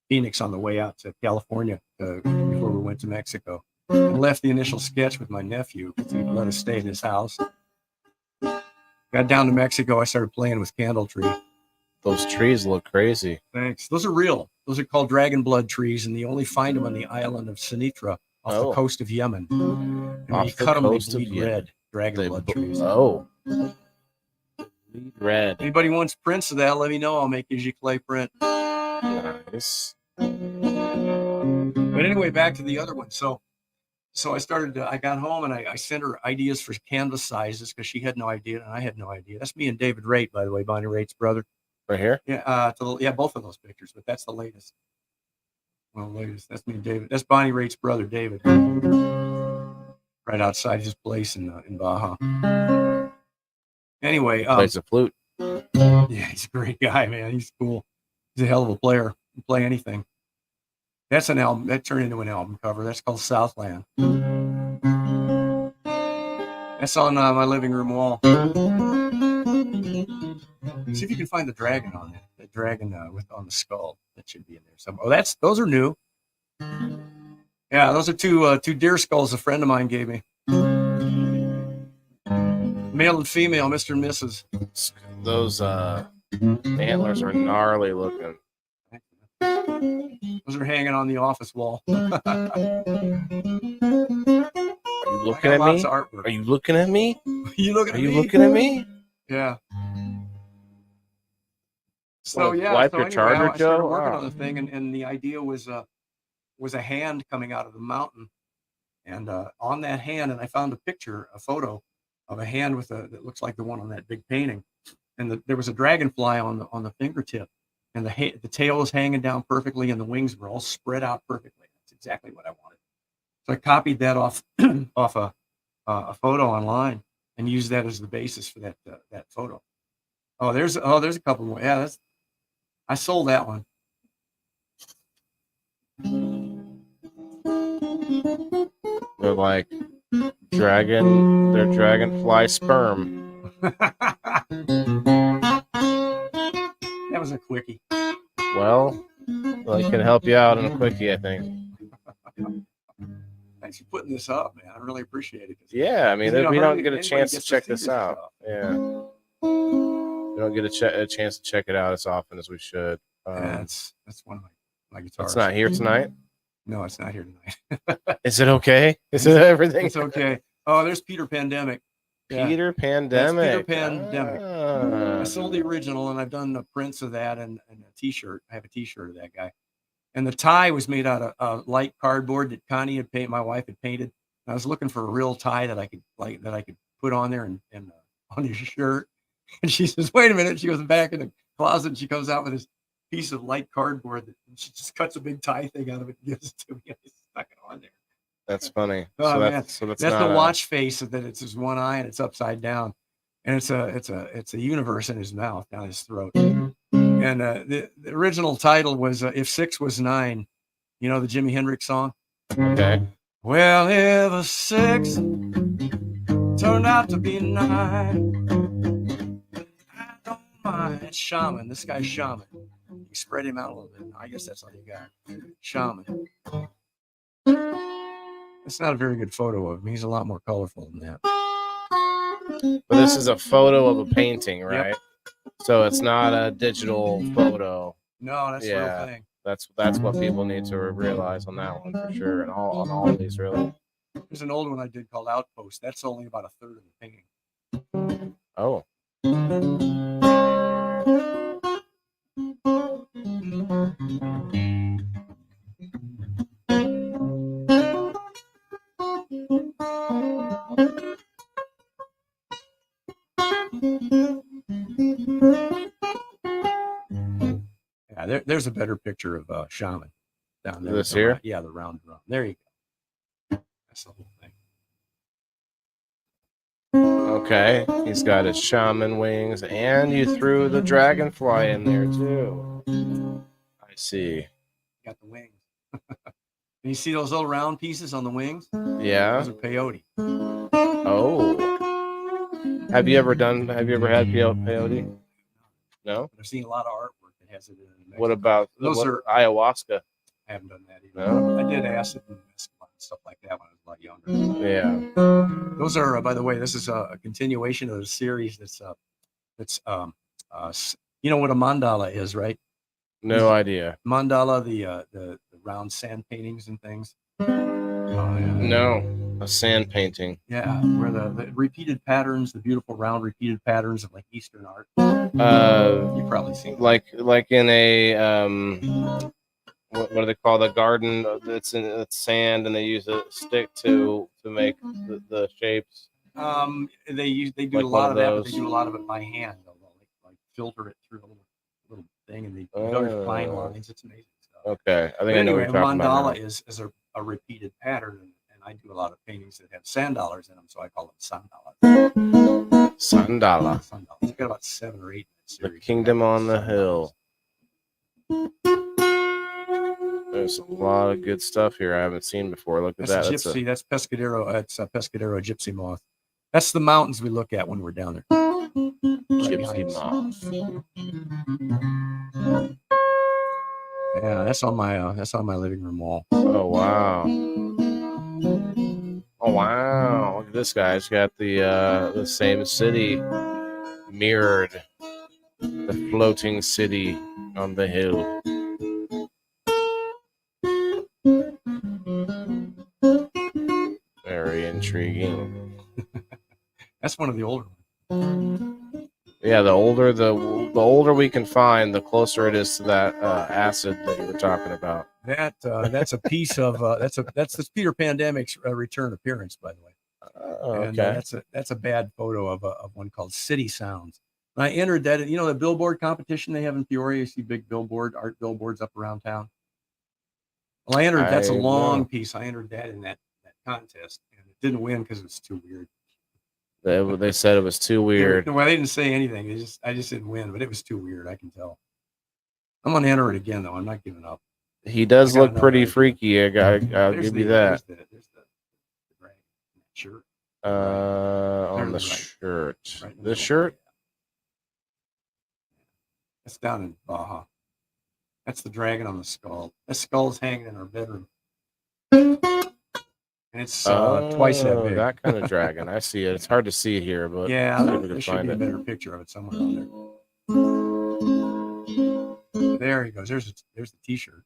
Phoenix on the way out to California before we went to Mexico. And left the initial sketch with my nephew to let us stay in his house. Got down to Mexico. I started playing with candle tree. Those trees look crazy. Thanks. Those are real. Those are called dragon blood trees, and you only find them on the island of Sinatra off the coast of Yemen. And when you cut them, they bleed red. Dragon blood trees. Oh. Bleed red. Anybody wants prints of that, let me know. I'll make you a clay print. Nice. But anyway, back to the other one. So I got home and I sent her ideas for canvas sizes because she had no idea and I had no idea. That's me and David Raitt, by the way, Bonnie Raitt's brother. Right here? Yeah, both of those pictures, but that's the latest. Well, latest. That's me and David. That's Bonnie Raitt's brother, David. Right outside his place in Baja. Anyway, plays a flute. Yeah, he's a great guy, man. He's cool. He's a hell of a player. He can play anything. That's an album. That turned into an album cover. That's called Southland. That's on my living room wall. See if you can find the dragon on it. The dragon on the skull. That should be in there somewhere. Oh, those are new. Yeah, those are two deer skulls a friend of mine gave me. Male and female, Mr. and Mrs. Those antlers are gnarly looking. Those are hanging on the office wall. Are you looking at me? Are you looking at me? Are you looking at me? Yeah. So yeah, wipe your charger, I started Joe. working on the thing, and the idea was a hand coming out of the mountain, and on that hand, and I found a photo of a hand that looks like the one on that big painting, and there was a dragonfly on the fingertip, and the tail was hanging down perfectly, and the wings were all spread out perfectly. That's exactly what I wanted. So I copied that off a photo online and used that as the basis for that photo. Oh, there's a couple more. Yeah, I sold that one. They're like they're dragonfly sperm. That was a quickie. Well, I can help you out in a quickie, I think. Thanks for putting this up, man. I really appreciate it. Yeah, I mean, we don't get a chance to check this out. Yeah. We don't get a chance to check it out as often as we should. That's one of my guitars. It's not here tonight. No, it's not here tonight. Is it okay? Is it everything? It's okay. Oh, there's Peter Pandemic. Yeah. Peter That's Pandemic. Peter Pandemic. Ah. I sold the original, and I've done the prints of that and a T-shirt. I have a T-shirt of that guy. And the tie was made out of light cardboard that Connie had painted. My wife had painted. And I was looking for a real tie that I could put on there and on his shirt. And she says, "Wait a minute." She goes back in the closet and she comes out with this piece of light cardboard that she just cuts a big tie thing out of it and gives it to me. I stuck it on there. That's funny. Oh, man. That's That's not the watch face that it's his one eye and it's upside down, and it's a universe in his mouth down his throat. And the original title was "If 6 Was 9." You know the Jimi Hendrix song. Okay. Well, if a 6 turned out to be 9, I don't mind. It's Shaman. This guy's Shaman. You spread him out a little bit. I guess that's all you got. Shaman. It's not a very good photo of him. He's a lot more colorful than that. But this is a photo of a painting, right? Yep. So it's not a digital photo. No, that's the real thing. That's what people need to realize on that one for sure, and on all of these really. There's an old one I did called Outpost. That's only about a third of the painting. Oh. Yeah, there's a better picture of Shaman down there. This here? Yeah, the round drum. There you go. That's the whole thing. Okay, he's got his shaman wings, and you threw the dragonfly in there too. I see. Got the wings. And you see those little round pieces on the wings? Yeah. Those are peyote. Oh. Have you ever had peyote? No. I've seen a lot of artwork that has it in it. What about those are ayahuasca? I haven't done that either. No? I did acid and mescaline and stuff like that when I was a lot younger. Yeah. Those are, by the way, this is a continuation of the series. That's you know what a mandala is, right? No idea. Mandala, the round sand paintings and things. Oh, yeah. No, a sand painting. Yeah, where the repeated patterns, the beautiful round repeated patterns of like Eastern art. You've probably seen it. Like in a what do they call the garden? It's sand, and they use a stick to make the shapes. They do like a lot of that, but those. they do a lot of it by hand. They'll like filter it through a little thing, and they very fine lines. It's amazing stuff. Okay, I think I know what you're talking mandala about. is a repeated pattern, and I do a lot of paintings that have sand dollars in them, so I call them sandala. Sandala. I've got about 7 or 8 in that The series. Kingdom on the Hill. There's a lot of good stuff here I haven't seen before. Look at That's that. gypsy. That's Pescadero. It's a Pescadero gypsy moth. That's the mountains we look at when we're down there. Gypsy moth. Yeah, that's on my living room wall. Oh wow. Oh wow. Look at this guy. He's got the same city mirrored. The floating city on the hill. Very intriguing. That's one of the older ones. Yeah, the older we can find, the closer it is to that acid that you were talking about. That's a piece of that's this Peter Pandemic's return appearance, by the way. Okay. And that's a bad photo of one called City Sounds. And I entered that. You know the billboard competition they have in Peoria. You see big art billboards up around town. Well, I entered. That's a long piece. I entered that in that contest, and it didn't win because it was too weird. They said it was too weird. Well, they didn't say anything. I just didn't win, but it was too weird. I can tell. I'm gonna enter it again, though. I'm not giving up. He does look pretty freaky. I'll give you that. There's the shirt. On the shirt. Right the shirt. It's down in Baja. That's the dragon on the skull. That skull's hanging in our bedroom. And it's twice that big. That kind of dragon. I see it. It's hard to see here, but yeah, see if we can there should find be a it. better picture of it somewhere on there. There he goes. There's the T-shirt.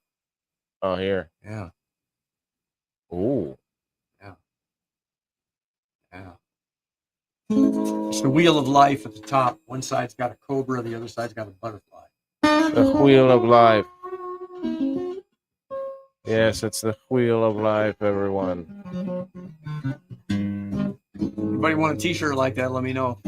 Oh, here. Yeah. Ooh. Yeah. It's the wheel of life at the top. One side's got a cobra, the other side's got a butterfly. The wheel of life. Yes, it's the wheel of life, everyone. Anybody want a T-shirt like that? Let me know.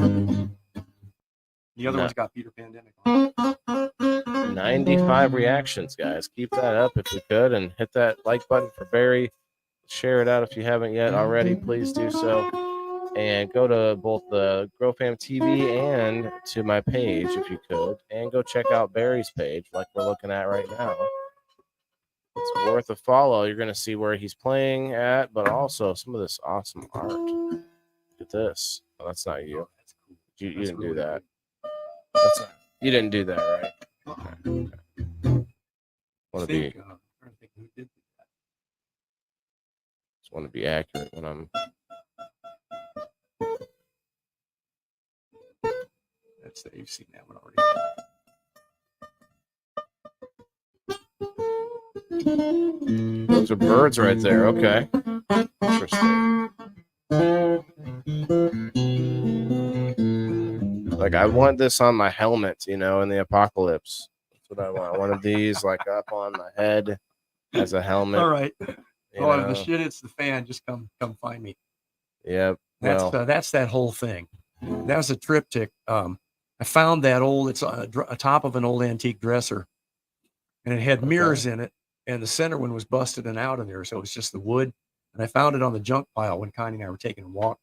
The other No. one's got Peter Pandemic on it. 95 reactions, guys. Keep that up if we could, and hit that like button for Barry. Share it out if you haven't yet already. Please do so. And go to both the GrowFam TV and to my page if you could. And go check out Barry's page like we're looking at right now. It's worth a follow. You're going to see where he's playing at, but also some of this awesome art. Look at this. Oh, that's not you. That's cool. You That's didn't cool. do that. That's not, you didn't do that, right? Okay. Want to be I'm trying to think who did that. just want to be accurate when I'm. That's you've seen that one already. Those are birds right there. Okay. Interesting. Like I want this on my helmet, in the apocalypse. That's what I want. One of these, like up on my head as a helmet. All right. you Oh, if know? the shit hits the fan, just come find me. Yep. That's that whole thing. That was a triptych. I found that it's on a top of an old antique dresser, and it had mirrors in it, and the center one was busted and out of there, so it was just the wood. And I found it on the junk pile when Connie and I were taking a walk.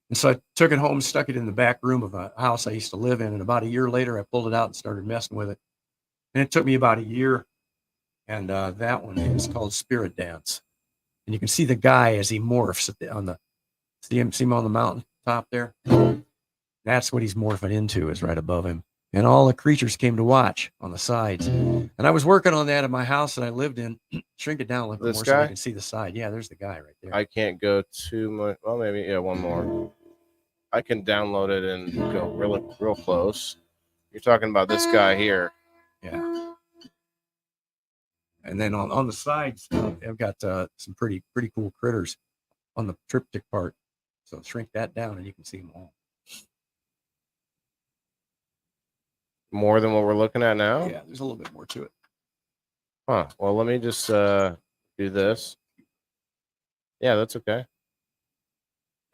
And so I took it home, stuck it in the back room of a house I used to live in, and about a year later, I pulled it out and started messing with it. And it took me about a year. And that one is called Spirit Dance. And you can see the guy as he morphs see him on the mountain top there. That's what he's morphing into, is right above him. And all the creatures came to watch on the sides. And I was working on that at my house that I lived in. Shrink it down a little bit more so you can see the side. Yeah, there's the guy right there. I can't go too much. Well, maybe one more. I can download it and go real close. You're talking about this guy here. Yeah. And then on the sides, I've got some pretty cool critters on the triptych part. So shrink that down and you can see them all. More than what we're looking at now? Yeah, there's a little bit more to it. Huh. Well, let me just do this. Yeah, that's okay.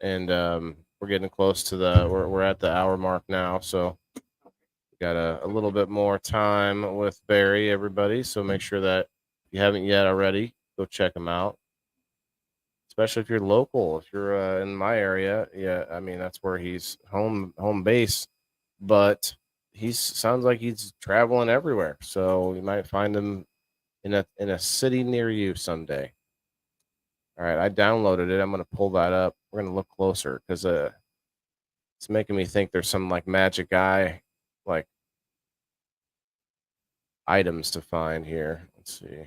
And we're getting close to we're at the hour mark now, so we got a little bit more time with Barry, everybody. So make sure that if you haven't yet already, go check him out. Especially if you're local, if you're in my area, yeah, I mean that's where he's home base, but sounds like he's traveling everywhere. So you might find him in a city near you someday. All right, I downloaded it. I'm gonna pull that up. We're gonna look closer because it's making me think there's some like magic eye like items to find here. Let's see.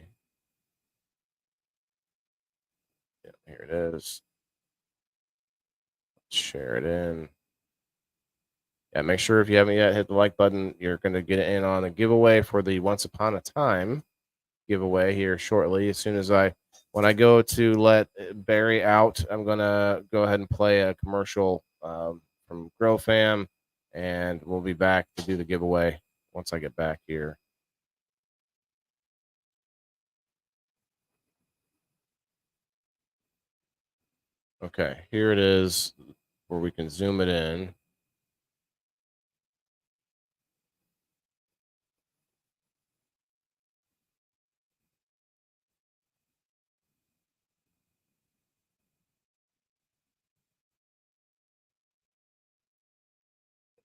Yeah, here it is. Let's share it in. Yeah, make sure if you haven't yet hit the like button, you're going to get in on a giveaway for the Once Upon a Time giveaway here shortly. As soon as when I go to let Barry out, I'm going to go ahead and play a commercial from GrowFam, and we'll be back to do the giveaway once I get back here. Okay, here it is where we can zoom it in.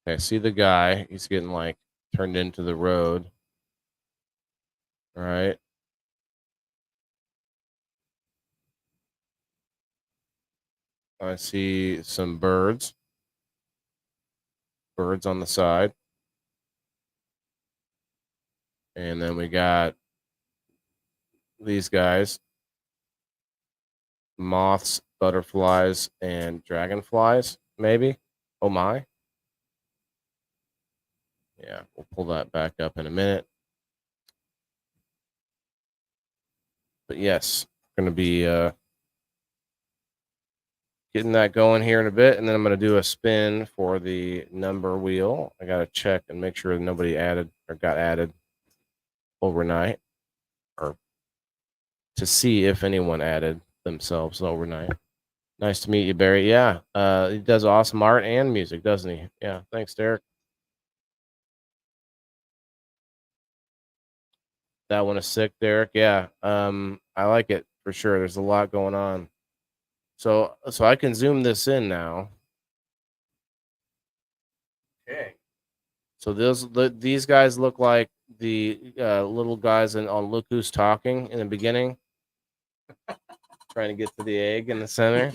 Okay, see the guy. He's getting like turned into the road. All right. I see some birds. Birds on the side. And then we got these guys. Moths, butterflies, and dragonflies, maybe. Oh my. Yeah, we'll pull that back up in a minute. But yes, going to be getting that going here in a bit, and then I'm going to do a spin for the number wheel. I got to check and make sure nobody added or got added overnight, or to see if anyone added themselves overnight. Nice to meet you, Barry. Yeah, he does awesome art and music, doesn't he? Yeah, thanks, Derek. That one is sick, Derek. Yeah, I like it for sure. There's a lot going on. So I can zoom this in now. Okay. So these guys look like the little guys on Look Who's Talking in the beginning, trying to get to the egg in the center.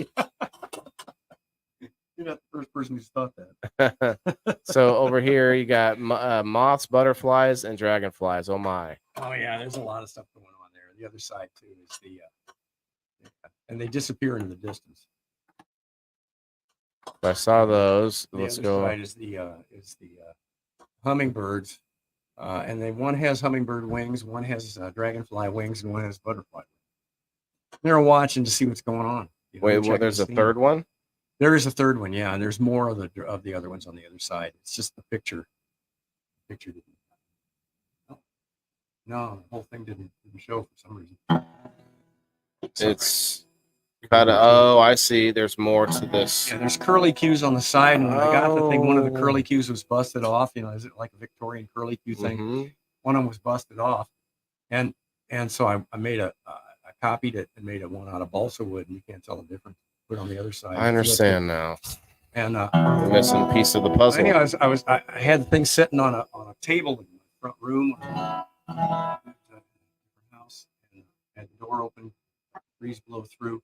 You're not the first person who's thought that. So over here you got moths, butterflies, and dragonflies. Oh my! Oh yeah, there's a lot of stuff going on there. The other side too is the, and they disappear into the distance. I saw those. The Let's other go. side is the hummingbirds, and one has hummingbird wings, one has dragonfly wings, and one has butterfly wings. They're watching to see what's going on. Wait, well, there's a third one? There is a third one, yeah, and there's more of the other ones on the other side. It's just the picture. Didn't. No, the whole thing didn't show for some reason. It's kind of. Oh, I see. There's more to this. Yeah, there's curly cues on the side, and when I got the thing, one of the curly cues was busted off. Is it like a Victorian curly cue thing? Mm-hmm. One of them was busted off, and so I made I copied it and made one out of balsa wood, and you can't tell the difference. Put it on the other side. I understand now. And the missing piece of the puzzle. Anyway, I had the thing sitting on a table in the front room house, and had the door open, breeze blow through.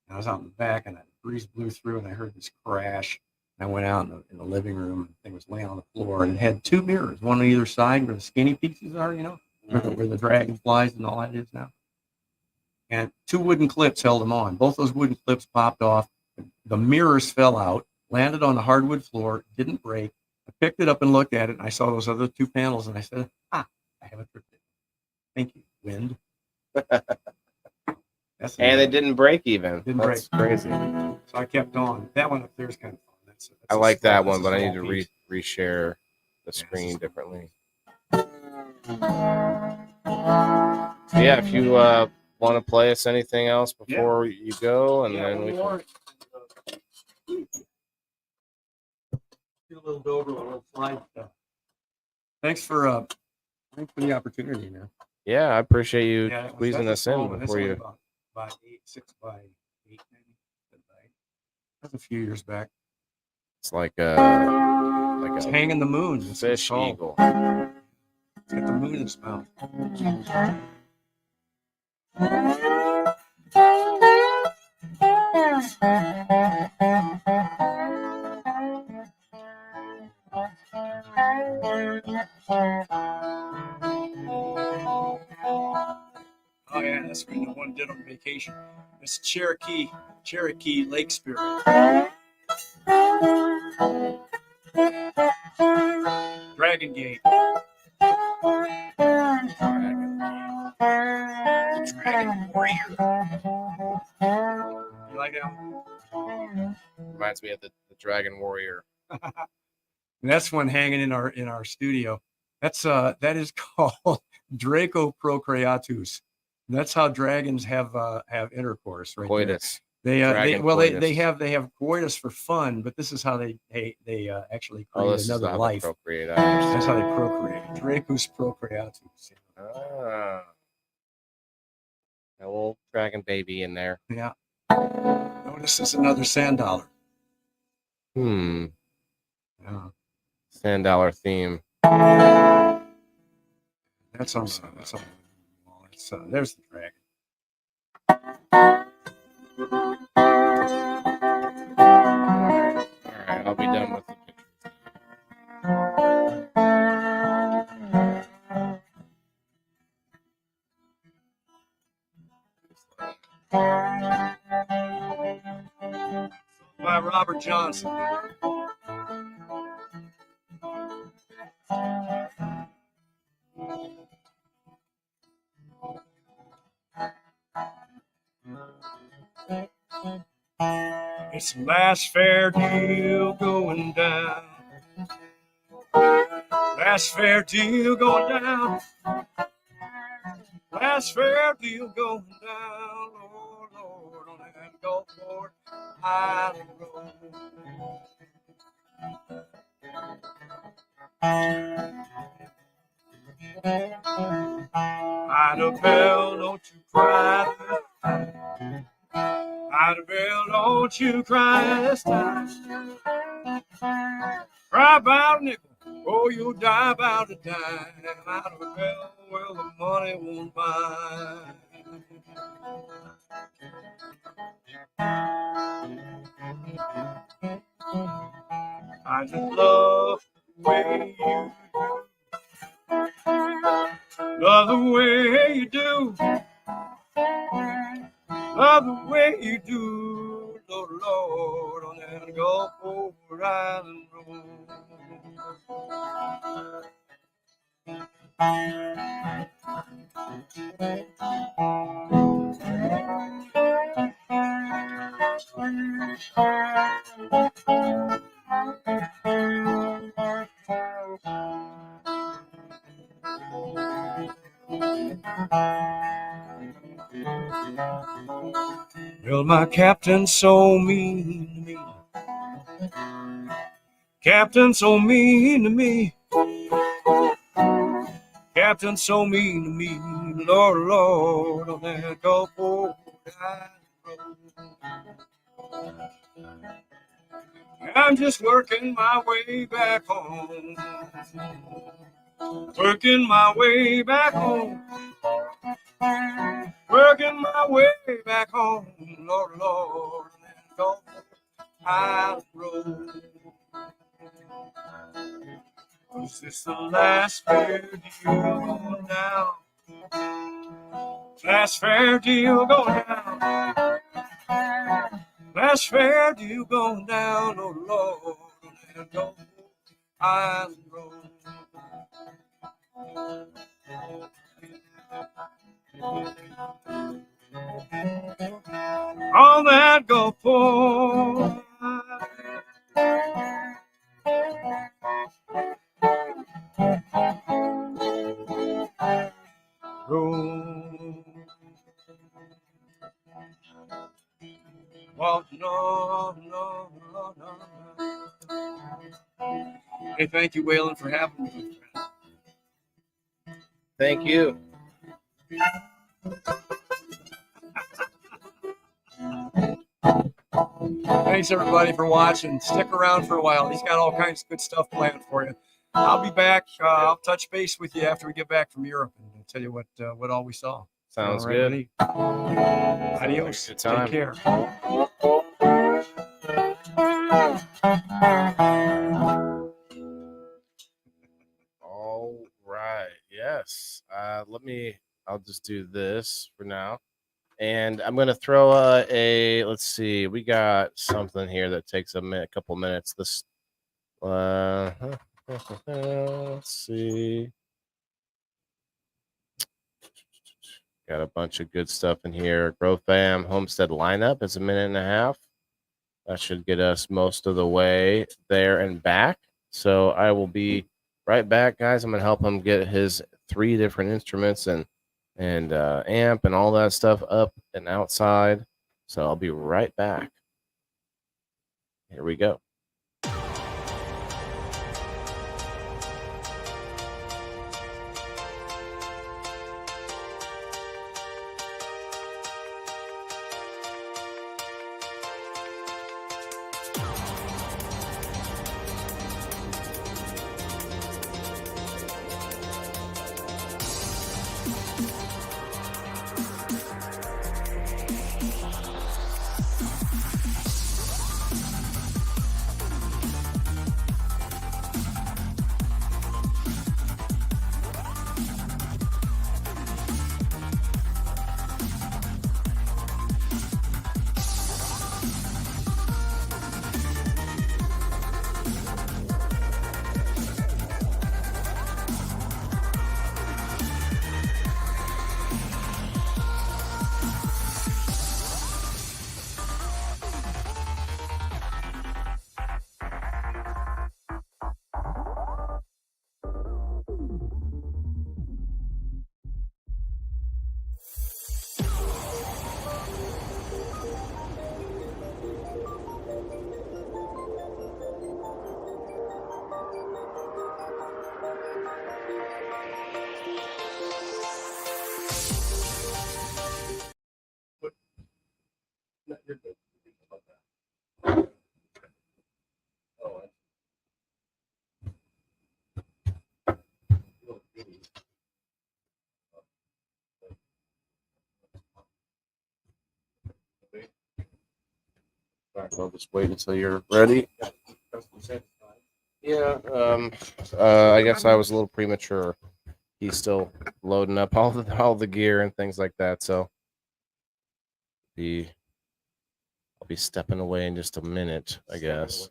And I was out in the back, and that breeze blew through, and I heard this crash. And I went out in the living room, and the thing was laying on the floor, and it had two mirrors, one on either side where the skinny pieces are, where the dragonflies and all that is now. And two wooden clips held them on. Both those wooden clips popped off. The mirrors fell out, landed on the hardwood floor, didn't break. I picked it up and looked at it, and I saw those other two panels, and I said, I have a trick. Thank you, wind. And it didn't break even. That's crazy. So I kept on. That one up there is kind of fun. I like that one, but I need to reshare the screen differently. Yeah, if you want to play us anything else before you go, and then we can. Get a little Dover, a little slide stuff. Thanks for the opportunity, man. Yeah, I appreciate you squeezing us in before you. About 6 by 8, maybe. That's a few years back. It's like it's hanging the moon. It's fish eagle. It's got the moon in its mouth. Oh yeah, that's what the one did on vacation. It's Cherokee Lake Spirit. Dragon Gate. Dragon Warrior. You like that one? Reminds me of the Dragon Warrior. And that's one hanging in our studio. That is called Draco Procreatus. That's how dragons have intercourse, right? Coitus. They have coitus for fun, but this is how they actually create another life. That's how they procreate. Dracus procreatus. Ah, a little dragon baby in there. Yeah. Notice this is another sand dollar. Yeah. Sand dollar theme. That's on. There's the dragon. All right, I'll be done with the pictures. By Robert Johnson. It's the last fair deal going down. Last fair deal going down. Last fair deal going down. Oh Lord, on that Gulfport Island Road. Ida Bell, don't you cry. Ida Bell, don't you cry this time. Cry about a nickel, oh, you'll die about a dime. Ida Bell, well, the money won't buy. I just love the way you love the way you do. Love the way you do, Lord, Lord, on that Gulfport Island Road. Well, my captain's so mean to me. Captain so mean to me. Captain so mean to me. Lord, Lord, on that Gulfport Island Road. I'm just working my way back home. Working my way back home. Working my way back home. Lord, Lord, on that Gulfport Island Road. Is this the last fair deal going down? Last fair deal going down. Last fair deal going down, oh Lord, on that Gulfport Island Road. On that Gulfport Road. Well, no. Hey, thank you, Waylon, for having me. Thank you. Thanks, everybody, for watching. Stick around for a while. He's got all kinds of good stuff planned for you. I'll be back. I'll touch base with you after we get back from Europe and tell you what all we saw. Sounds all right, good. Buddy? Adios. Good time. Take care. All right. Yes. I'll just do this for now. And I'm going to throw let's see. We got something here that takes a couple minutes. This, let's see. Got a bunch of good stuff in here. Growth Fam Homestead lineup is a minute and a half. That should get us most of the way there and back. So I will be right back, guys. I'm going to help him get his 3 different instruments and amp and all that stuff up and outside. So I'll be right back. Here we go. right, I'll just wait until you're ready. Yeah, I guess I was a little premature. He's still loading up all the gear and things like that, so I'll be stepping away in just a minute, I guess.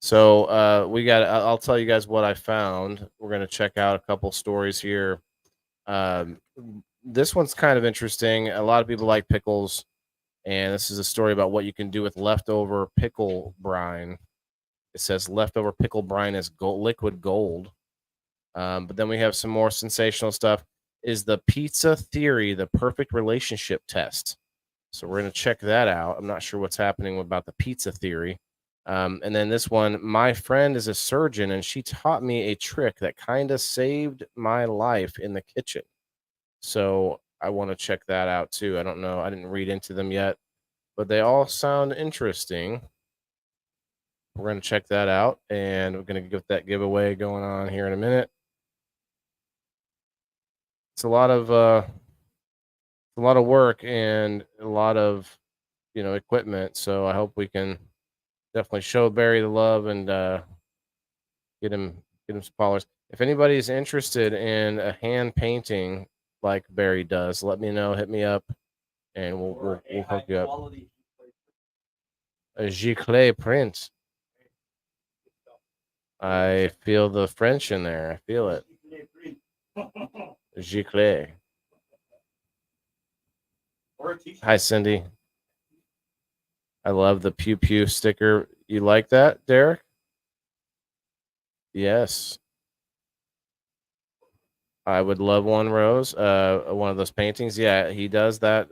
So I'll tell you guys what I found. We're gonna check out a couple stories here. This one's kind of interesting. A lot of people like pickles, and this is a story about what you can do with leftover pickle brine. It says leftover pickle brine is liquid gold. But then we have some more sensational stuff. Is the pizza theory the perfect relationship test? So we're going to check that out. I'm not sure what's happening about the pizza theory. And then this one, my friend is a surgeon, and she taught me a trick that kind of saved my life in the kitchen. So I want to check that out too. I don't know. I didn't read into them yet, but they all sound interesting. We're going to check that out, and we're going to get that giveaway going on here in a minute. It's a lot of work and a lot of equipment. So I hope we can definitely show Barry the love and get him some followers. If anybody's interested in a hand painting like Barry does, let me know. Hit me up, and we'll hook you up. A giclée print. I feel the French in there. I feel it. Giclée. Hi, Cindy. I love the pew pew sticker. You like that, Derek? Yes. I would love one, Rose. One of those paintings. Yeah, he does that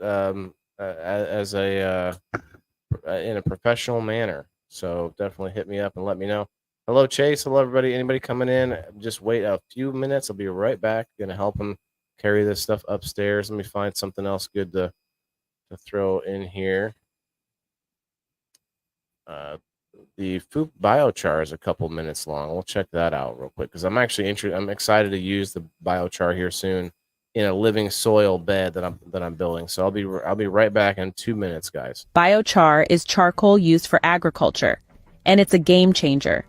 as a in a professional manner. So definitely hit me up and let me know. Hello, Chase. Hello, everybody. Anybody coming in? Just wait a few minutes. I'll be right back. Gonna help him carry this stuff upstairs. Let me find something else good to throw in here. The Foop biochar is a couple minutes long. We'll check that out real quick because I'm actually interested. I'm excited to use the biochar here soon in a living soil bed that I'm building. So I'll be right back in 2 minutes, guys. Biochar is charcoal used for agriculture, and it's a game changer.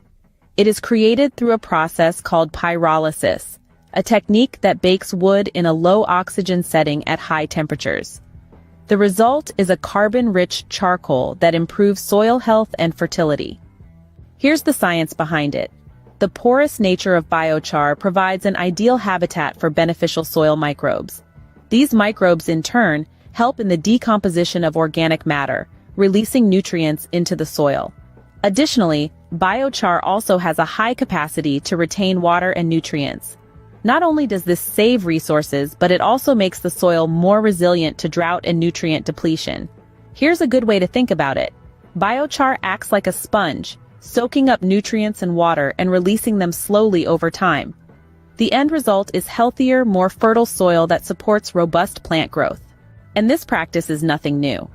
It is created through a process called pyrolysis, a technique that bakes wood in a low oxygen setting at high temperatures. The result is a carbon-rich charcoal that improves soil health and fertility. Here's the science behind it. The porous nature of biochar provides an ideal habitat for beneficial soil microbes. These microbes, in turn, help in the decomposition of organic matter, releasing nutrients into the soil. Additionally, biochar also has a high capacity to retain water and nutrients. Not only does this save resources, but it also makes the soil more resilient to drought and nutrient depletion. Here's a good way to think about it. Biochar acts like a sponge, soaking up nutrients and water and releasing them slowly over time. The end result is healthier, more fertile soil that supports robust plant growth. And this practice is nothing new.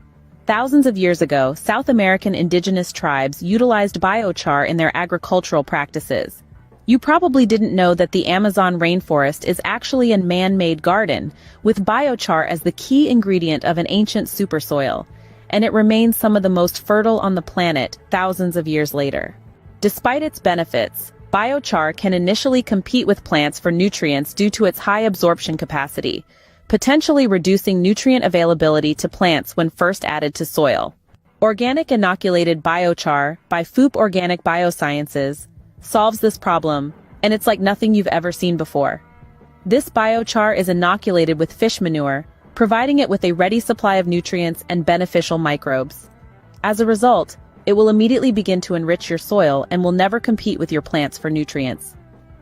Thousands of years ago, South American indigenous tribes utilized biochar in their agricultural practices. You probably didn't know that the Amazon rainforest is actually a man-made garden, with biochar as the key ingredient of an ancient supersoil, and it remains some of the most fertile on the planet thousands of years later. Despite its benefits, biochar can initially compete with plants for nutrients due to its high absorption capacity, potentially reducing nutrient availability to plants when first added to soil. Organic inoculated biochar by Foop Organic Biosciences solves this problem, and it's like nothing you've ever seen before. This biochar is inoculated with fish manure, providing it with a ready supply of nutrients and beneficial microbes. As a result, it will immediately begin to enrich your soil and will never compete with your plants for nutrients.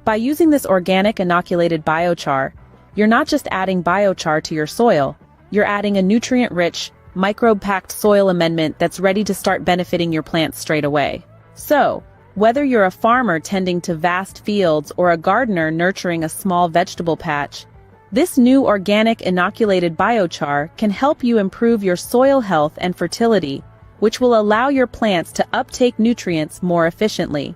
By using this organic inoculated biochar, you're not just adding biochar to your soil, you're adding a nutrient-rich, microbe-packed soil amendment that's ready to start benefiting your plants straight away. So, whether you're a farmer tending to vast fields or a gardener nurturing a small vegetable patch, this new organic inoculated biochar can help you improve your soil health and fertility, which will allow your plants to uptake nutrients more efficiently.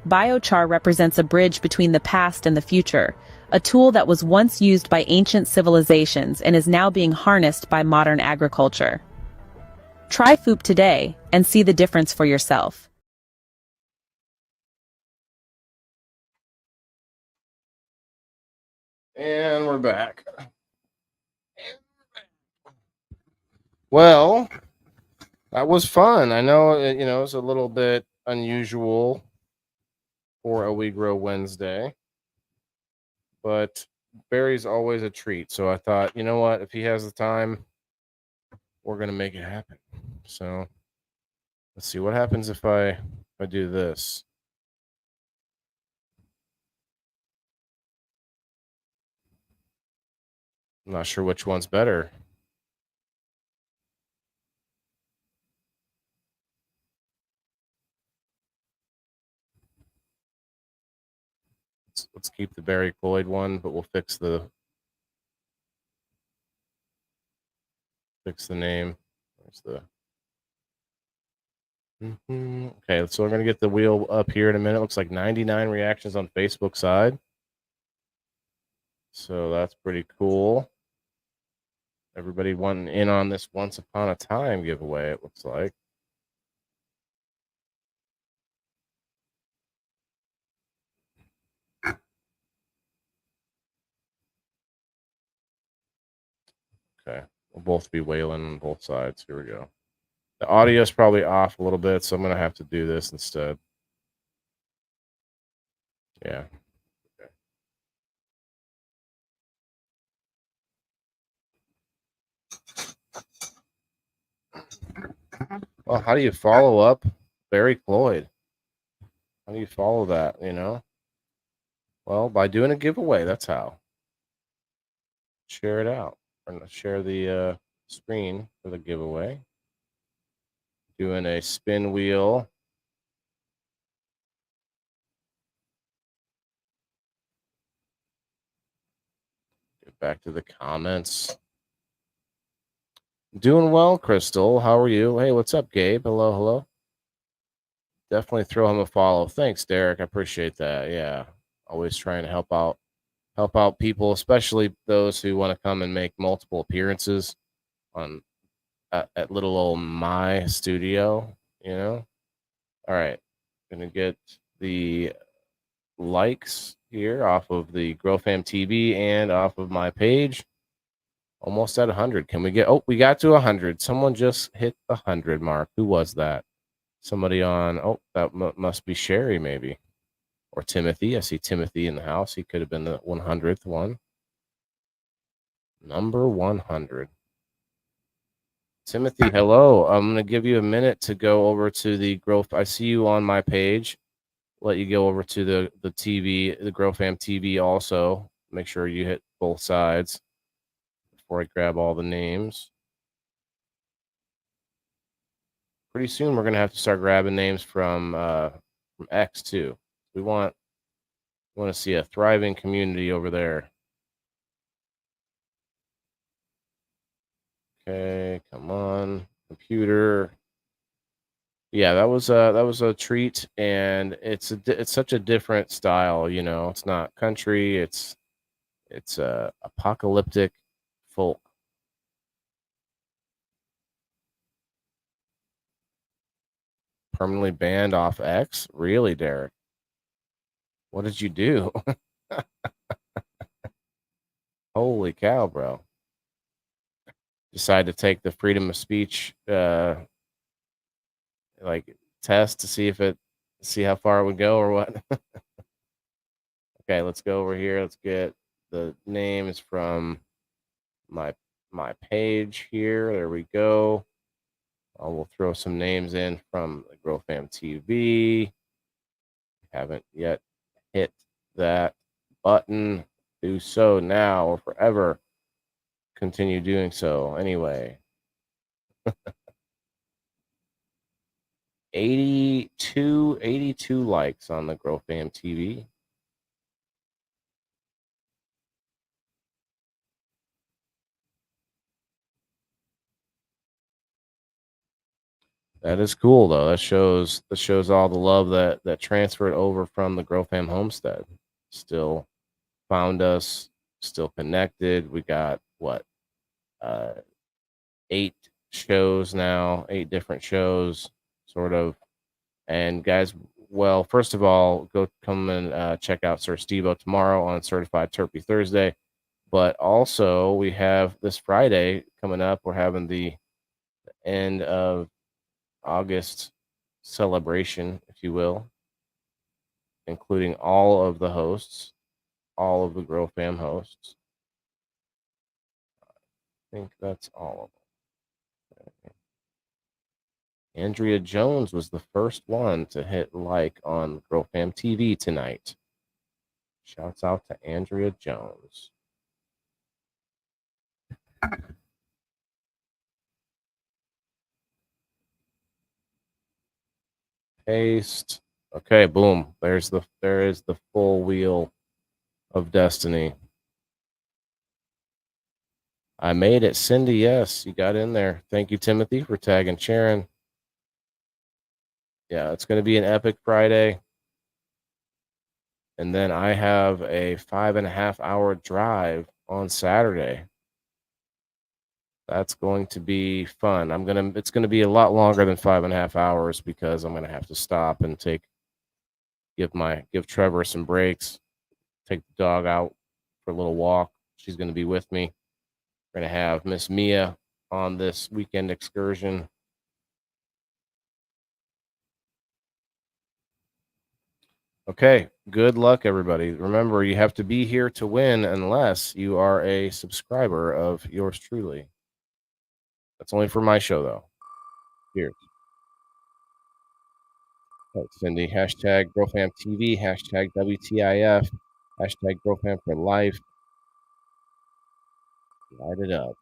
Biochar represents a bridge between the past and the future, a tool that was once used by ancient civilizations and is now being harnessed by modern agriculture. Try Foop today and see the difference for yourself. And we're back. Well, that was fun. I know, it's a little bit unusual for a We Grow Wednesday, but Barry's always a treat. So I thought, you know what? If he has the time, we're going to make it happen. So let's see what happens if I do this. I'm not sure which one's better. Let's keep the Barry Cloyd one, but we'll fix the name. There's the Okay, so we're gonna get the wheel up here in a minute. Looks like 99 reactions on Facebook side. So that's pretty cool. Everybody wanting in on this Once Upon a Time giveaway, it looks like. Okay, we'll both be wailing on both sides. Here we go. The audio is probably off a little bit, so I'm going to have to do this instead. Yeah. Okay. Well, how do you follow up Barry Cloyd? How do you follow that, Well, by doing a giveaway, that's how. Share it out. Or share the screen for the giveaway. Doing a spin wheel. Get back to the comments. Doing well, Crystal. How are you? Hey, what's up, Gabe? Hello. Definitely throw him a follow. Thanks, Derek. I appreciate that. Yeah. Always trying to help out people, especially those who want to come and make multiple appearances on at little old my studio, All right. Gonna get the likes here off of the GrowFam TV and off of my page. Almost at 100. Can we get? Oh, we got to 100. Someone just hit the 100 mark. Who was that? Somebody on. Oh, that must be Sherry, maybe, or Timothy. I see Timothy in the house. He could have been the 100th one. Number 100. Timothy, hello. I'm gonna give you a minute to go over to the growth. I see you on my page. Let you go over to the TV, the GrowFam TV. Also, make sure you hit both sides before I grab all the names. Pretty soon we're gonna have to start grabbing names from X too. We want to see a thriving community over there. Okay, come on, computer. Yeah, that was a treat, and it's such a different style. It's not country. It's apocalyptic folk. Permanently banned off X? Really, Derek? What did you do? Holy cow, bro. Decide to take the freedom of speech test to see how far it would go or what. Okay, let's go over here. Let's get the names from my page here. There we go. We'll throw some names in from the GrowFam TV. Haven't yet hit that button. Do so now or forever. Continue doing so. Anyway. 82 likes on the GrowFam TV. That is cool though. That shows all the love that transferred over from the GrowFam homestead. Still found us, still connected. We got what 8 shows now, 8 different shows, sort of. And guys, well, first of all, go come and check out Sir Stevo tomorrow on Certified Turkey Thursday. But also, we have this Friday coming up. We're having the end of August celebration, if you will, including all of the hosts, all of the Grow Fam hosts. I think that's all of them. Andrea Jones was the first one to hit like on Grow Fam TV tonight. Shouts out to Andrea Jones. Paste. Okay, boom. There is the full wheel of destiny. I made it. Cindy, yes, you got in there. Thank you, Timothy, for tagging Sharon. Yeah, it's going to be an epic Friday. And then I have a 5.5-hour drive on Saturday. That's going to be fun. It's going to be a lot longer than 5.5 hours because I'm going to have to stop and give Trevor some breaks, take the dog out for a little walk. She's going to be with me. We're going to have Miss Mia on this weekend excursion. Okay, good luck, everybody. Remember, you have to be here to win unless you are a subscriber of yours truly. That's only for my show, though. Here. Thanks, Cindy. Hashtag GrowFamTV, hashtag WTIF, hashtag GrowFam for life. Light it up.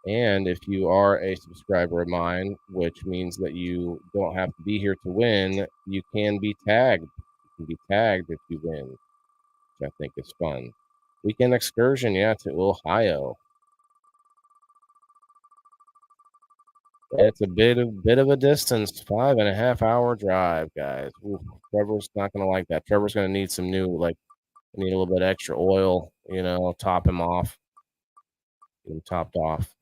And if you are a subscriber of mine, which means that you don't have to be here to win, you can be tagged. You can be tagged if you win, which I think is fun. Weekend excursion, yeah, to Ohio. It's a bit of a distance, 5.5-hour drive, guys. Ooh, Trevor's not gonna like that. Trevor's gonna need some need a little bit extra oil, top him off, get him topped off.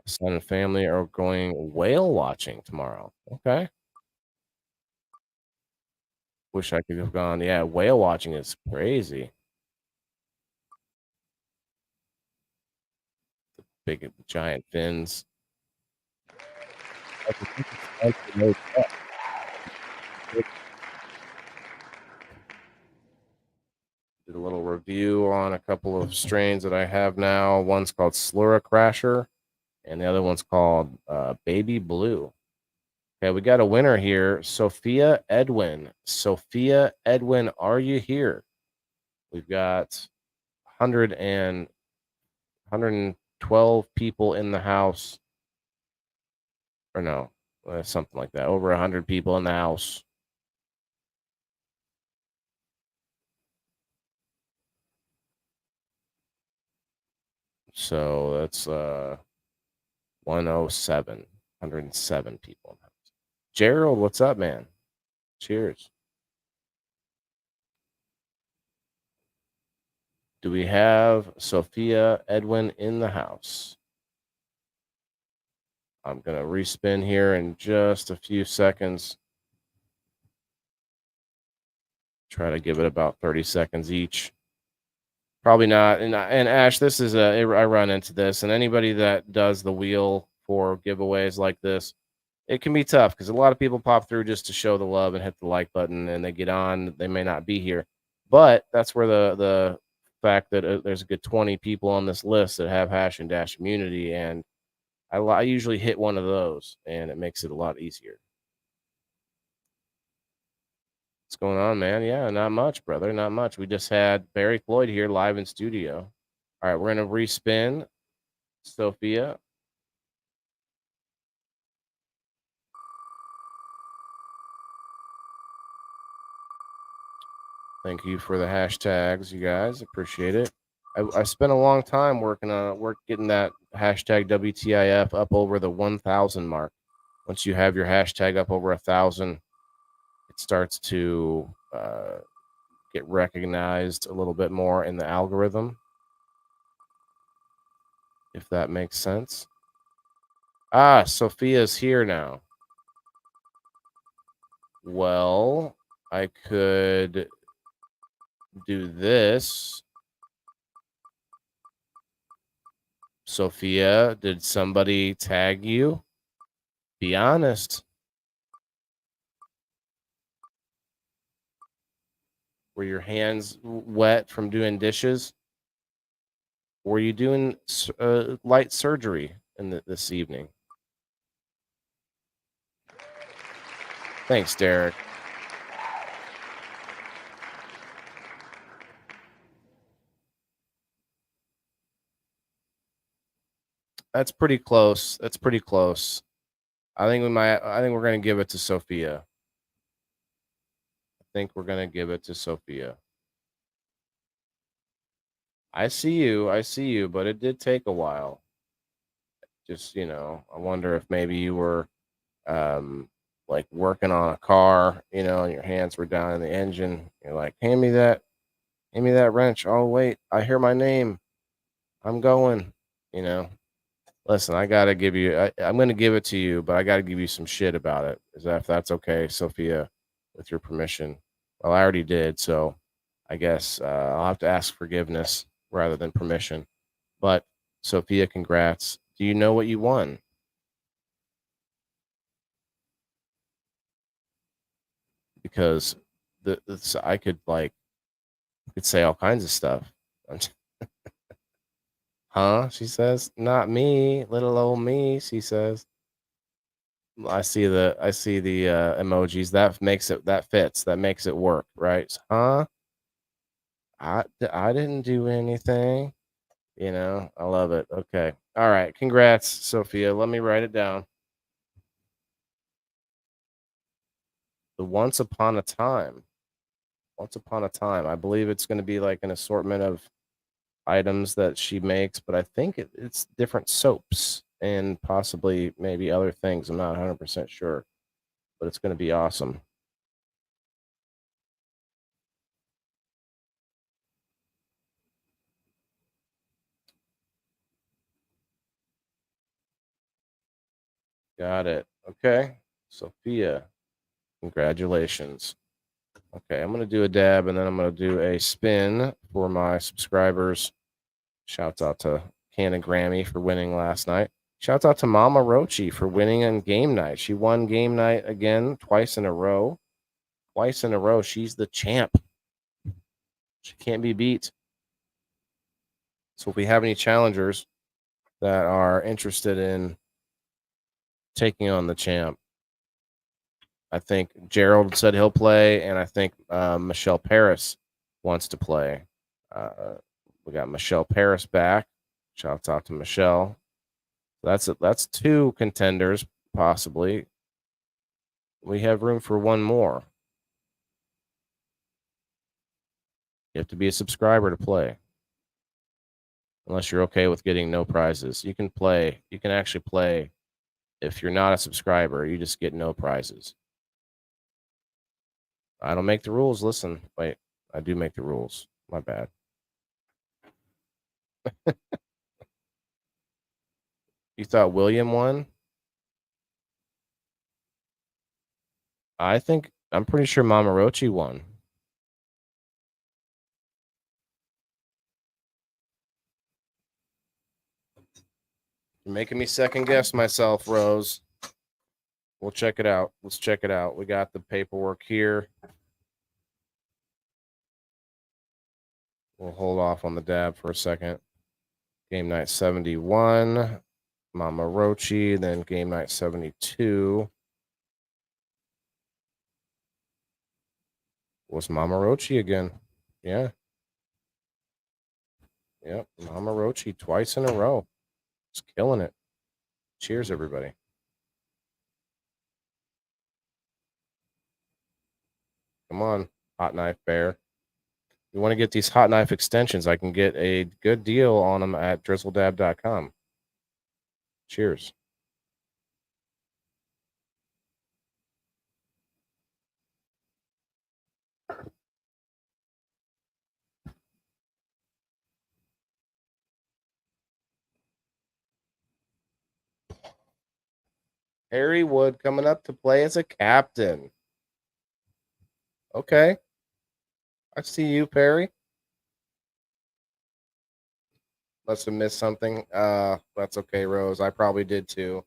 Son and family are going whale watching tomorrow. Okay. Wish I could have gone. Yeah, whale watching is crazy. The big giant fins. Did a little review on a couple of strains that I have now. One's called Slura Crasher, and the other one's called Baby Blue. Okay, we got a winner here, Sophia Edwin. Sophia Edwin, are you here? We've got 112 people in the house. Or no, something like that. Over 100 people in the house. So that's 107 people in the house. Gerald, what's up, man? Cheers. Do we have Sophia Edwin in the house? I'm going to respin here in just a few seconds. Try to give it about 30 seconds each. Probably not. And Ash, this is I run into this, and anybody that does the wheel for giveaways like this, it can be tough because a lot of people pop through just to show the love and hit the like button, and they get on. They may not be here, but that's where the fact that there's a good 20 people on this list that have hash and dash immunity, and I usually hit one of those, and it makes it a lot easier. What's going on, man? Yeah, not much, brother. Not much. We just had Barry Cloyd here live in studio. All right, we're going to respin Sophia. Thank you for the hashtags, you guys. Appreciate it. I spent a long time getting that hashtag WTIF up over the 1,000 mark. Once you have your hashtag up over 1,000, it starts to get recognized a little bit more in the algorithm, if that makes sense. Ah, Sophia's here now. Well, I could do this. Sophia, did somebody tag you? Be honest. Were your hands wet from doing dishes? Were you doing light surgery this evening? Thanks, Derek. That's pretty close. That's pretty close. I think we're gonna give it to Sophia. I think we're gonna give it to Sophia. I see you, but it did take a while. Just, I wonder if maybe you were like working on a car, and your hands were down in the engine. You're like, hand me that wrench. Oh wait, I hear my name. I'm going, you know. Listen, I gotta give you. I'm gonna give it to you, but I gotta give you some shit about it. If that's okay, Sophia, with your permission? Well, I already did, so I guess I'll have to ask forgiveness rather than permission. But Sophia, congrats. Do you know what you won? Because I could say all kinds of stuff. Huh? She says, not me, little old me. She says. I see the emojis. That fits. That makes it work, right? Huh? I didn't do anything. I love it. Okay. All right. Congrats, Sophia. Let me write it down. The Once Upon a Time. Once Upon a Time. I believe it's going to be like an assortment of items that she makes, but I think it's different soaps and possibly maybe other things. I'm not 100% sure, but it's going to be awesome. Got it. Okay. Sophia, congratulations. Okay, I'm going to do a dab and then I'm going to do a spin for my subscribers. Shouts out to Canna Grammy for winning last night. Shouts out to Mama Rochi for winning on game night. She won game night again twice in a row. Twice in a row. She's the champ. She can't be beat. So if we have any challengers that are interested in taking on the champ, I think Gerald said he'll play, and I think Michelle Paris wants to play. We got Michelle Paris back. Shouts out to Michelle. That's two contenders, possibly. We have room for one more. You have to be a subscriber to play. Unless you're okay with getting no prizes. You can play. You can actually play. If you're not a subscriber, you just get no prizes. I don't make the rules. Listen, wait, I do make the rules. My bad. You thought William won? I'm pretty sure Mama Rochi won. You're making me second guess myself, Rose. We'll check it out. Let's check it out. We got the paperwork here. We'll hold off on the dab for a second. Game night 71, Mama Rochi, then game night 72 was Mama Rochi again. Yeah. Yep. Mama Rochi twice in a row. It's killing it. Cheers, everybody. Come on, Hot Knife Bear. You want to get these hot knife extensions, I can get a good deal on them at drizzledab.com. Cheers. Harry Wood coming up to play as a captain. Okay. I see you, Perry. Must have missed something. That's okay, Rose. I probably did too.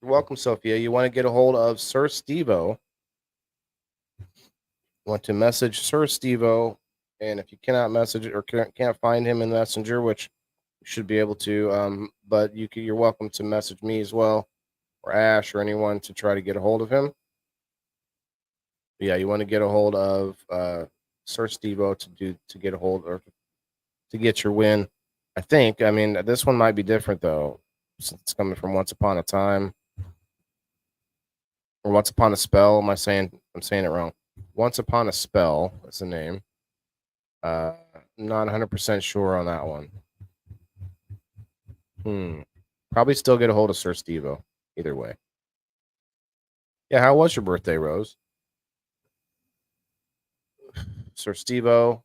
You're welcome, Sophia. You want to get a hold of Sir Steve-O. Want to message Sir Steve-O, and if you cannot message or can't find him in Messenger, which you should be able to, but you're welcome to message me as well, or Ash, or anyone to try to get a hold of him. But yeah, you want to get a hold of Sir Steve-O to get a hold or to get your win. I think. I mean, this one might be different though, since it's coming from Once Upon a Time or Once Upon a Spell. I'm saying it wrong. Once Upon a Spell is the name. Not 100% sure on that one. Probably still get a hold of Sir Steve-O either way. Yeah, how was your birthday, Rose? Sir Steve-O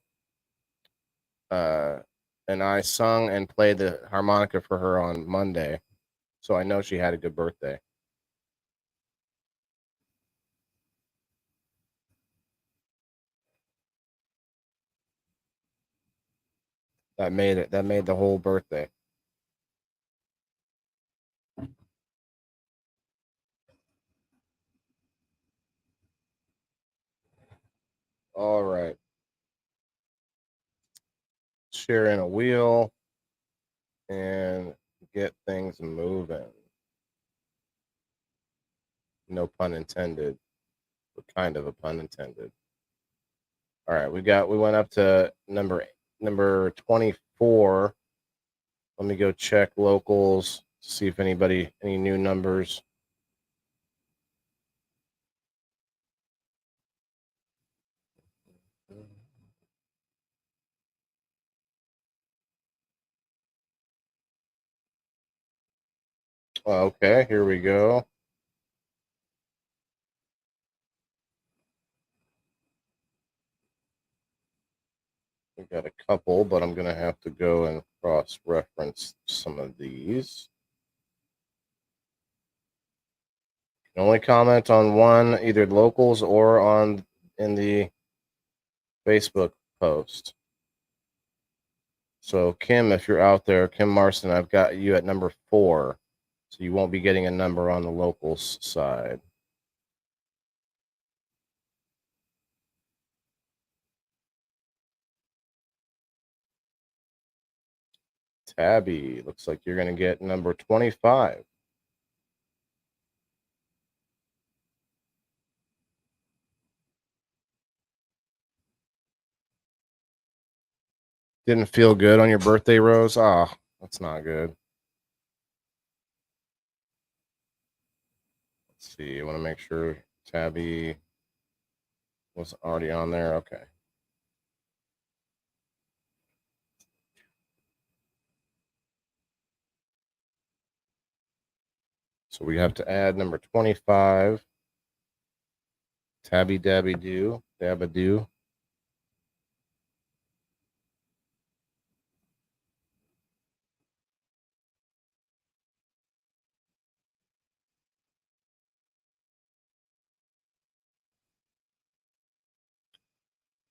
and I sung and played the harmonica for her on Monday, so I know she had a good birthday. That made it. That made the whole birthday. All right. Sharing a wheel and get things moving. No pun intended, but kind of a pun intended. All right, we went up to number 24. Let me go check locals, see if any new numbers. Okay, here we go. We got a couple, but I'm going to have to go and cross-reference some of these. You can only comment on one, either locals or in the Facebook post. So Kim, if you're out there, Kim Marston, I've got you at number 4. So you won't be getting a number on the locals side. Tabby, looks like you're going to get number 25. Didn't feel good on your birthday, Rose? Ah, that's not good. Let's see. I want to make sure Tabby was already on there. Okay. So we have to add number 25. Tabby Dabby Doo. Dabba-doo.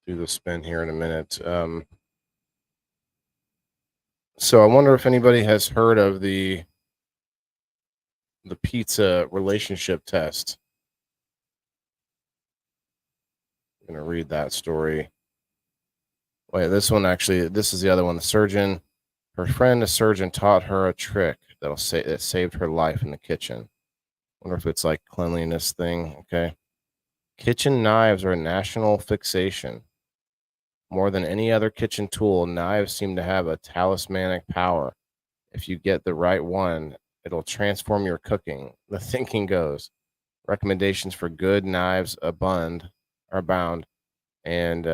Do the spin here in a minute. So I wonder if anybody has heard of the pizza relationship test. I'm going to read that story. Wait, this is the other one. The surgeon, her friend, a surgeon, taught her a trick that saved her life in the kitchen. Wonder if it's like cleanliness thing. Okay. Kitchen knives are a national fixation. More than any other kitchen tool, knives seem to have a talismanic power. If you get the right one, it'll transform your cooking. The thinking goes. Recommendations for good knives abound, and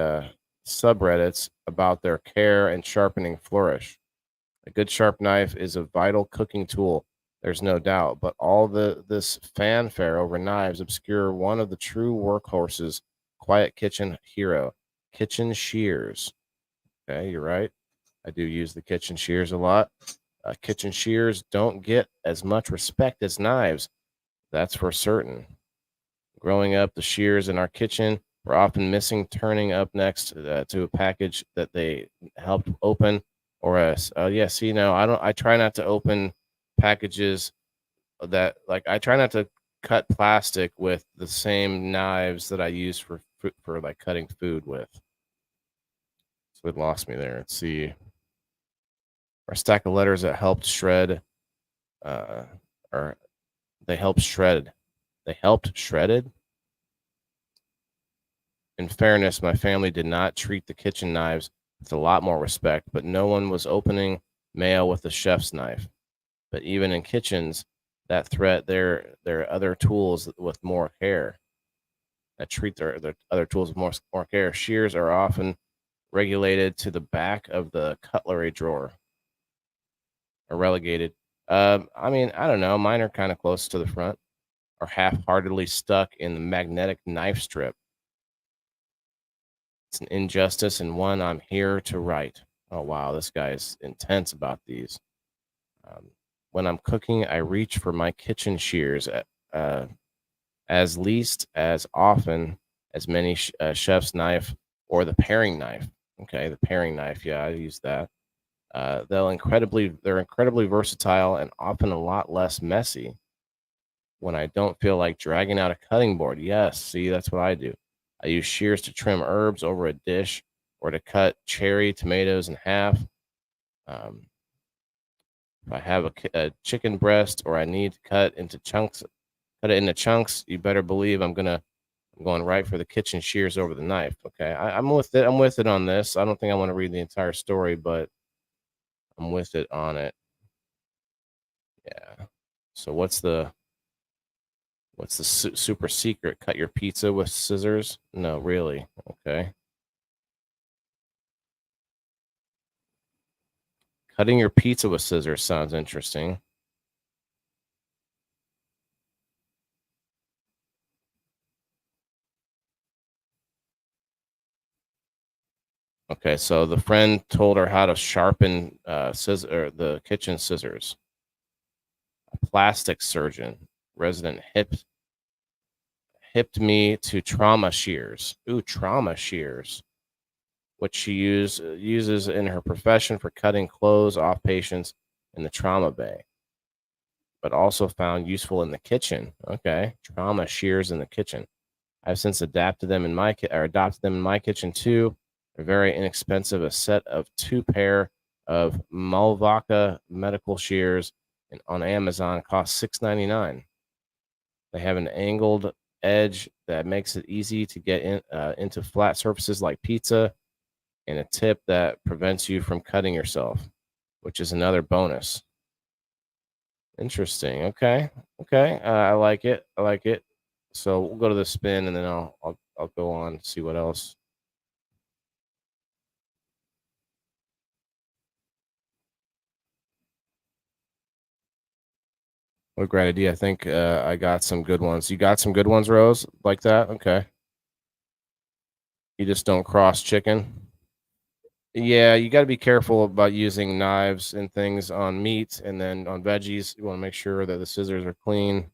subreddits about their care and sharpening flourish. A good sharp knife is a vital cooking tool, there's no doubt, but all this fanfare over knives obscure one of the true workhorses, quiet kitchen hero, kitchen shears. Okay, you're right. I do use the kitchen shears a lot. Kitchen shears don't get as much respect as knives. That's for certain. Growing up, the shears in our kitchen were often missing, turning up next to a package that they helped open. Or yeah, see, now I try not to open packages that, like, I try not to cut plastic with the same knives that I use for like cutting food with. So it lost me there. Let's see. Our stack of letters that helped shred, or they helped shred. They helped shredded. In fairness, my family did not treat the kitchen knives with a lot more respect, but no one was opening mail with a chef's knife. But even in kitchens that threat, there are other tools with more care. That treat their other tools with more care. Shears are often regulated to the back of the cutlery drawer, or relegated. I mean, I don't know. Mine are kind of close to the front, or half-heartedly stuck in the magnetic knife strip. It's an injustice and one I'm here to right. Oh, wow. This guy is intense about these. When I'm cooking, I reach for my kitchen shears as least as often as many chef's knife or the paring knife. Okay, the paring knife. Yeah, I use that. They're incredibly versatile and often a lot less messy. When I don't feel like dragging out a cutting board, yes, see, that's what I do. I use shears to trim herbs over a dish or to cut cherry tomatoes in half. If I have a chicken breast or I need to cut it into chunks, you better believe I'm going right for the kitchen shears over the knife. Okay, I'm with it. I'm with it on this. I don't think I want to read the entire story, but I'm with it on it. Yeah. So what's the super secret? Cut your pizza with scissors? No, really. Okay. Cutting your pizza with scissors sounds interesting. Okay, so the friend told her how to sharpen the kitchen scissors. A plastic surgeon resident hipped me to trauma shears. Ooh, trauma shears, which she uses in her profession for cutting clothes off patients in the trauma bay, but also found useful in the kitchen. Okay, trauma shears in the kitchen. I've since adopted them in my kitchen too. They're very inexpensive. A set of 2 pair of Mulvaca medical shears on Amazon costs $6.99. They have an angled edge that makes it easy to get into flat surfaces like pizza, and a tip that prevents you from cutting yourself, which is another bonus. Interesting. Okay. I like it. So we'll go to the spin, and then I'll go on to see what else. What a great idea. I think I got some good ones. You got some good ones, Rose, like that? Okay. You just don't cross chicken? Yeah, you got to be careful about using knives and things on meat, and then on veggies, you want to make sure that the scissors are clean.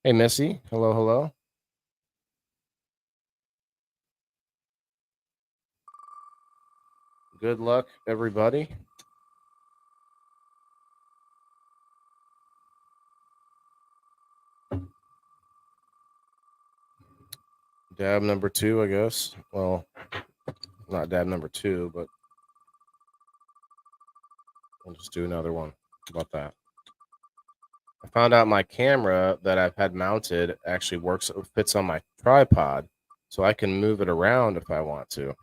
Hey, Missy. Hello. Good luck, everybody. Dab number 2, I guess. Well, not dab number 2, but we'll just do another one. How about that? I found out my camera that I've had mounted actually fits on my tripod, so I can move it around if I want to.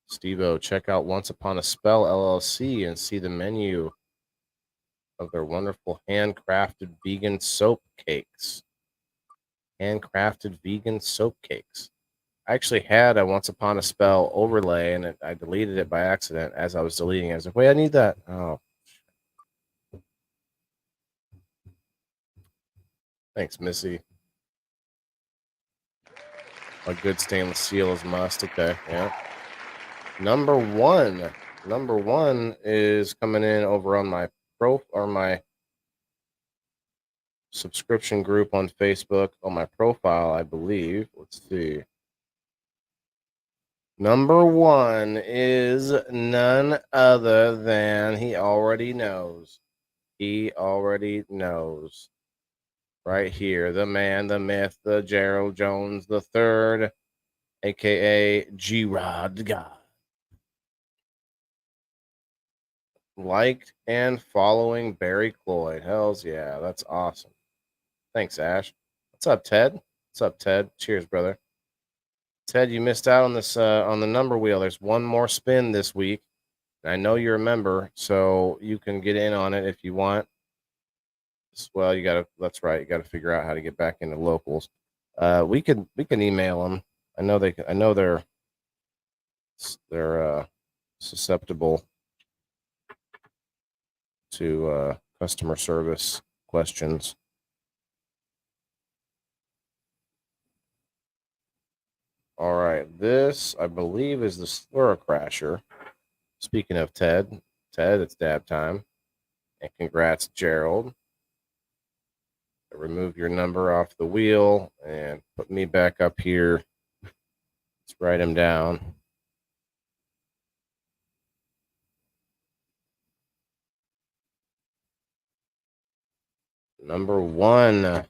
Steve-O, check out Once Upon a Spell LLC and see the menu of their wonderful handcrafted vegan soap cakes. Handcrafted vegan soap cakes. I actually had a Once Upon a Spell overlay, and I deleted it by accident as I was deleting it. I was like, wait, I need that. Oh. Thanks, Missy. A good stainless steel is must. Okay, yeah. Number one is coming in over on my my subscription group on Facebook on my profile, I believe. Let's see. Number one is none other than he already knows. He already knows. Right here, the man, the myth, the Gerald Jones the third, aka G-Rod God. Liked and following Barry Cloyd. Hells yeah, that's awesome. Thanks, Ash. What's up, Ted? What's up, Ted? Cheers, brother. Ted, you missed out on this on the number wheel. There's one more spin this week. I know you're a member, so you can get in on it if you want. Well, you gotta. That's right. You got to figure out how to get back into locals. We can email them. I know they. I know they're susceptible to customer service questions. All right, this I believe is the Slurricrasher. Speaking of Ted, it's dab time, and congrats, Gerald. Remove your number off the wheel and put me back up here. Let's write him down. Number one.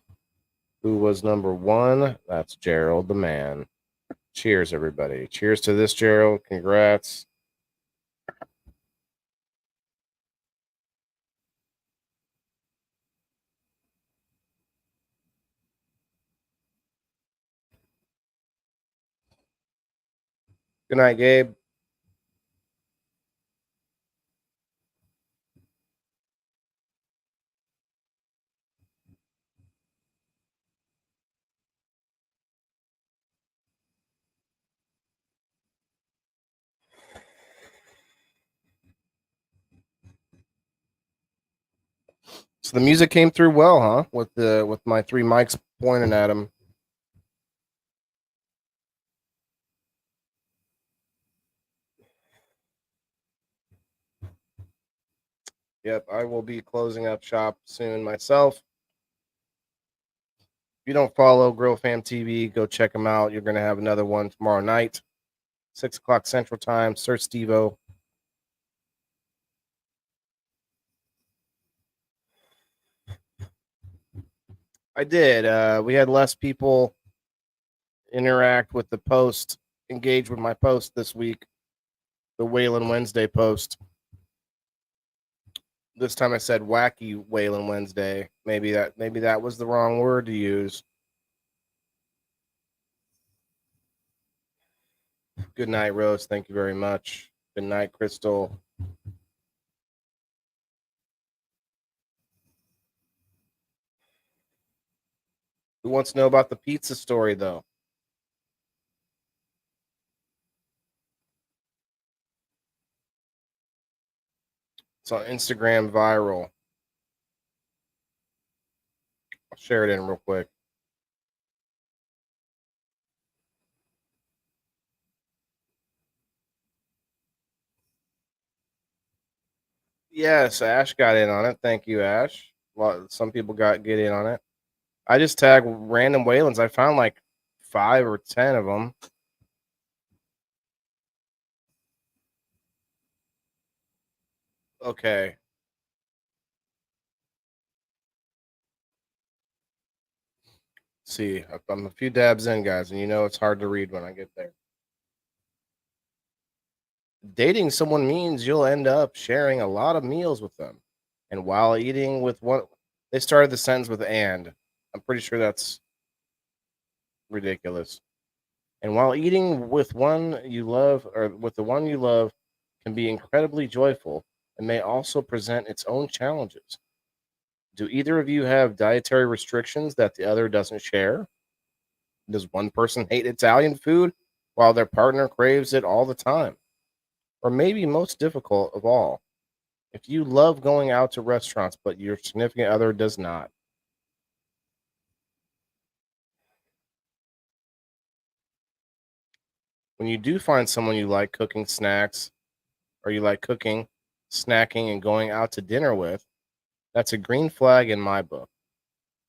Who was number one? That's Gerald the man. Cheers, everybody. Cheers to this, Gerald. Congrats. Good night, Gabe. So the music came through well, huh? With my three mics pointing at him. Yep, I will be closing up shop soon myself. If you don't follow Grill Fam TV, go check them out. You're gonna have another one tomorrow night, 6 o'clock Central Time. Sir Steve-O. I did. We had less people interact with the post, engage with my post this week, the Whalen Wednesday post. This time I said wacky Whalen Wednesday. Maybe that was the wrong word to use. Good night, Rose. Thank you very much. Good night, Crystal. Who wants to know about the pizza story, though? It's on Instagram viral. I'll share it in real quick. Yes, Ash got in on it. Thank you, Ash. Some people get in on it. I just tagged random Whalens. I found like 5 or 10 of them. Okay. See, I'm a few dabs in, guys, and you know it's hard to read when I get there. Dating someone means you'll end up sharing a lot of meals with them. And while eating with one, they started the sentence with and. I'm pretty sure that's ridiculous. And while eating with one you love or with the one you love can be incredibly joyful and may also present its own challenges. Do either of you have dietary restrictions that the other doesn't share? Does one person hate Italian food while their partner craves it all the time? Or maybe most difficult of all, if you love going out to restaurants but your significant other does not. when you do find someone you like cooking snacks, or you like cooking, snacking, and going out to dinner with, that's a green flag in my book.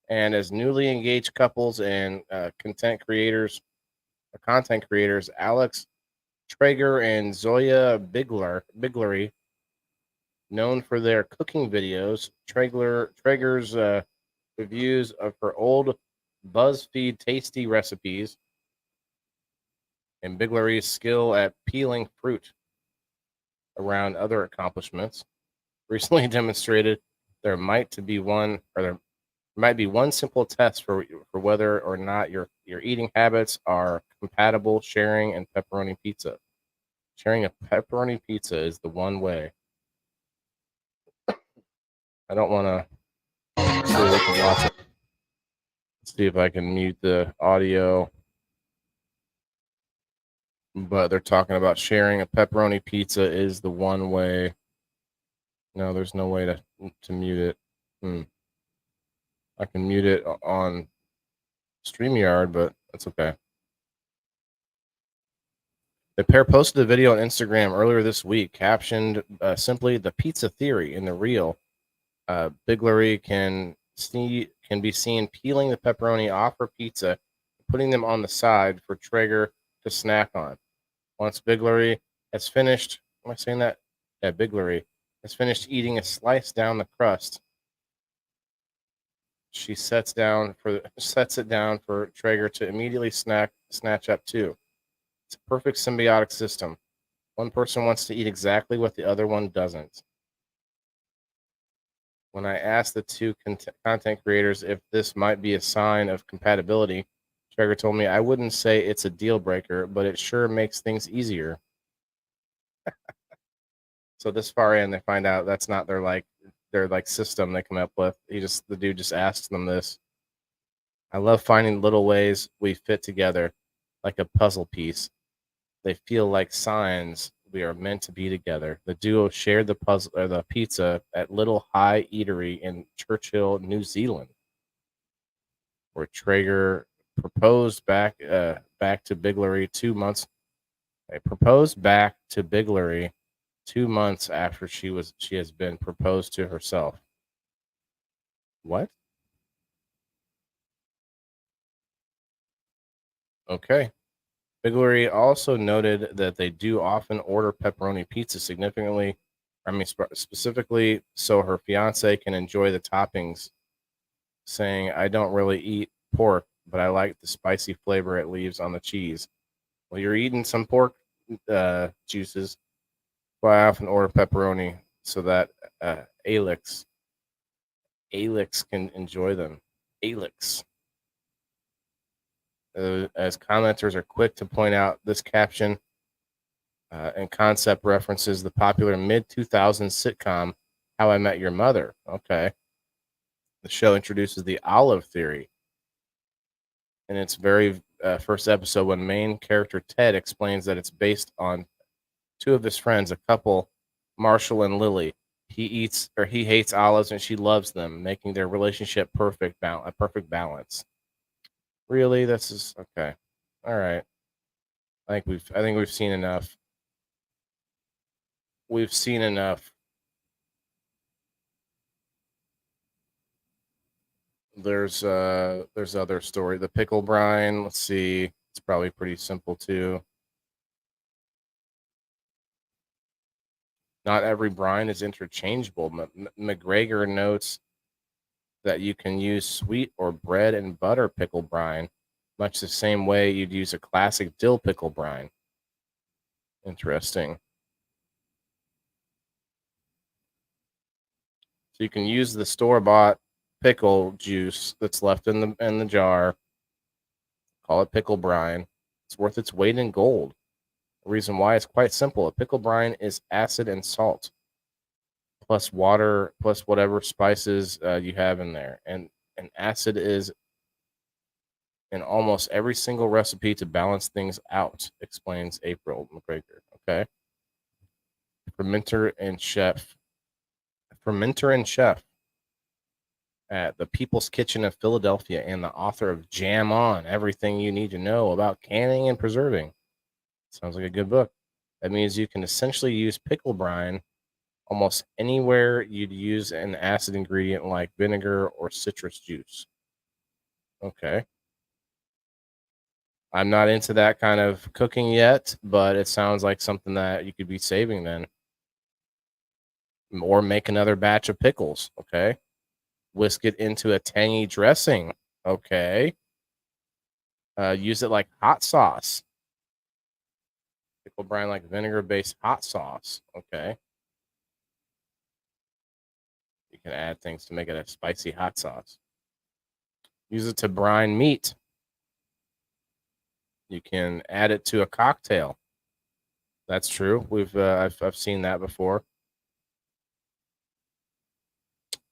And as newly engaged couples and content creators, Alex Traeger and Zoya Biglery, known for their cooking videos, Traeger's reviews of her old BuzzFeed tasty recipes, and Biglery's skill at peeling fruit around other accomplishments, recently demonstrated there might be one simple test for whether or not your eating habits are compatible. Sharing a pepperoni pizza is the one way. I don't want to see if I can mute the audio, but they're talking about sharing a pepperoni pizza is the one way. No, there's no way to mute it. I can mute it on StreamYard, but that's okay. The pair posted a video on Instagram earlier this week, captioned simply "The Pizza Theory." In the reel, Biglery can be seen peeling the pepperoni off her pizza, putting them on the side for Traeger to snack on. Once Biglery has finished, am I saying that? Yeah, Biglery has finished eating a slice down the crust. She sets it down for Traeger to immediately snatch up too. It's a perfect symbiotic system. One person wants to eat exactly what the other one doesn't. When I asked the two content creators if this might be a sign of compatibility, Traeger told me, "I wouldn't say it's a deal breaker, but it sure makes things easier." So this far in, they find out that's not their system they come up with. The dude just asks them this. I love finding little ways we fit together, like a puzzle piece. They feel like signs we are meant to be together. The duo shared the pizza at Little High Eatery in Churchill, New Zealand, where Traeger proposed back to Biglery 2 months. They proposed back to Biglery 2 months after she has been proposed to herself. What? Okay. Biglery also noted that they do often order pepperoni pizza specifically so her fiance can enjoy the toppings, saying, "I don't really eat pork, but I like the spicy flavor it leaves on the cheese." Well, you're eating some pork juices, but I often order pepperoni so that Alex can enjoy them. Alex. As commenters are quick to point out, this caption and concept references the popular mid-2000s sitcom How I Met Your Mother. Okay. The show introduces the olive theory in its very first episode, when main character Ted explains that it's based on two of his friends, a couple, Marshall and Lily. He hates olives and she loves them, making their relationship a perfect balance. Really? This is okay. All right. I think we've seen enough. We've seen enough. There's other story. The pickle brine. Let's see. It's probably pretty simple too. Not every brine is interchangeable. McGregor notes that you can use sweet or bread and butter pickle brine, much the same way you'd use a classic dill pickle brine. Interesting. So you can use the store-bought pickle juice that's left in the jar. Call it pickle brine. It's worth its weight in gold. The reason why is quite simple. A pickle brine is acid and salt, plus water, plus whatever spices you have in there. And acid is in almost every single recipe to balance things out, explains April McGregor. Okay. Fermenter and chef at the People's Kitchen of Philadelphia, and the author of Jam On, Everything You Need to Know About Canning and Preserving. Sounds like a good book. That means you can essentially use pickle brine almost anywhere you'd use an acid ingredient like vinegar or citrus juice. Okay. I'm not into that kind of cooking yet, but it sounds like something that you could be saving then. Or make another batch of pickles. Okay. Whisk it into a tangy dressing. Okay. Use it like hot sauce. Pickle brine like vinegar-based hot sauce. Okay. You can add things to make it a spicy hot sauce. Use it to brine meat. You can add it to a cocktail. That's true. I've seen that before.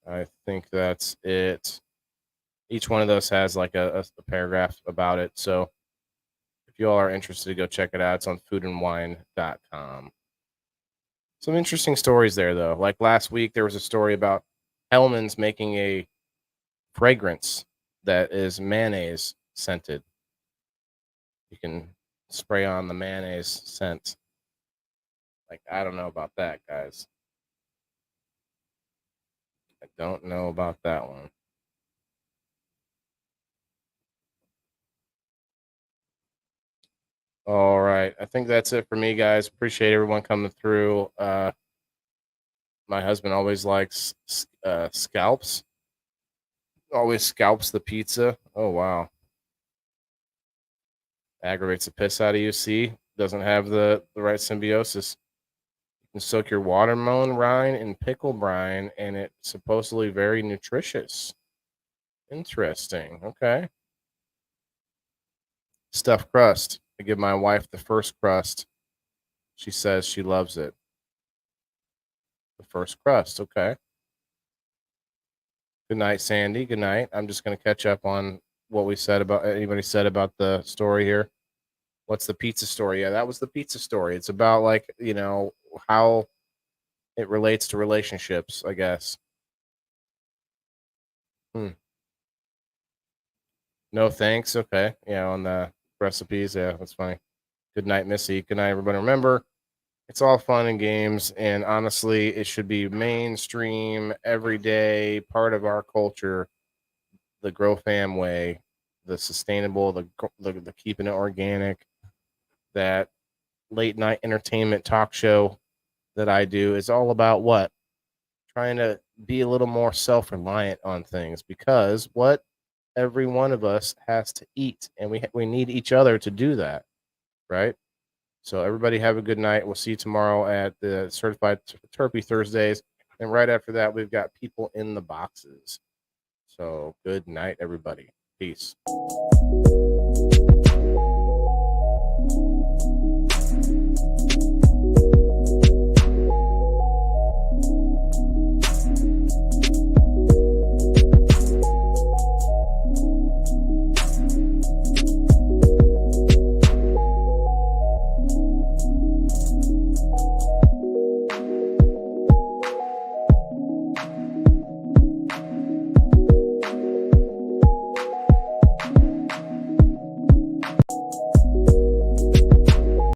I think that's it. Each one of those has like a paragraph about it. So if you all are interested, go check it out. It's on foodandwine.com. Some interesting stories there, though. Like last week, there was a story about Hellman's making a fragrance that is mayonnaise scented. You can spray on the mayonnaise scent. Like, I don't know about that, guys. I don't know about that one. All right. I think that's it for me, guys. Appreciate everyone coming through. My husband always likes scalps. Always scalps the pizza. Oh, wow. Aggravates the piss out of you. See? Doesn't have the right symbiosis. You can soak your watermelon rind in pickle brine, and it's supposedly very nutritious. Interesting. Okay. Stuffed crust. I give my wife the first crust. She says she loves it. The first crust. Okay. Good night, Sandy. Good night. I'm just going to catch up on what we said about anybody said about the story here. What's the pizza story? Yeah, that was the pizza story. It's about like, how it relates to relationships, I guess. No thanks. Okay. Yeah, on the recipes. Yeah, that's funny. Good night, Missy. Good night, everybody. Remember, it's all fun and games, and honestly, it should be mainstream, everyday part of our culture. The Grow Fam way, the sustainable, the keeping it organic, that late night entertainment talk show that I do is all about what? Trying to be a little more self-reliant on things, because what every one of us has to eat, and we need each other to do that, right? So everybody have a good night. We'll see you tomorrow at the Certified Turpy Thursdays, and right after that, we've got people in the boxes. So good night, everybody. Peace.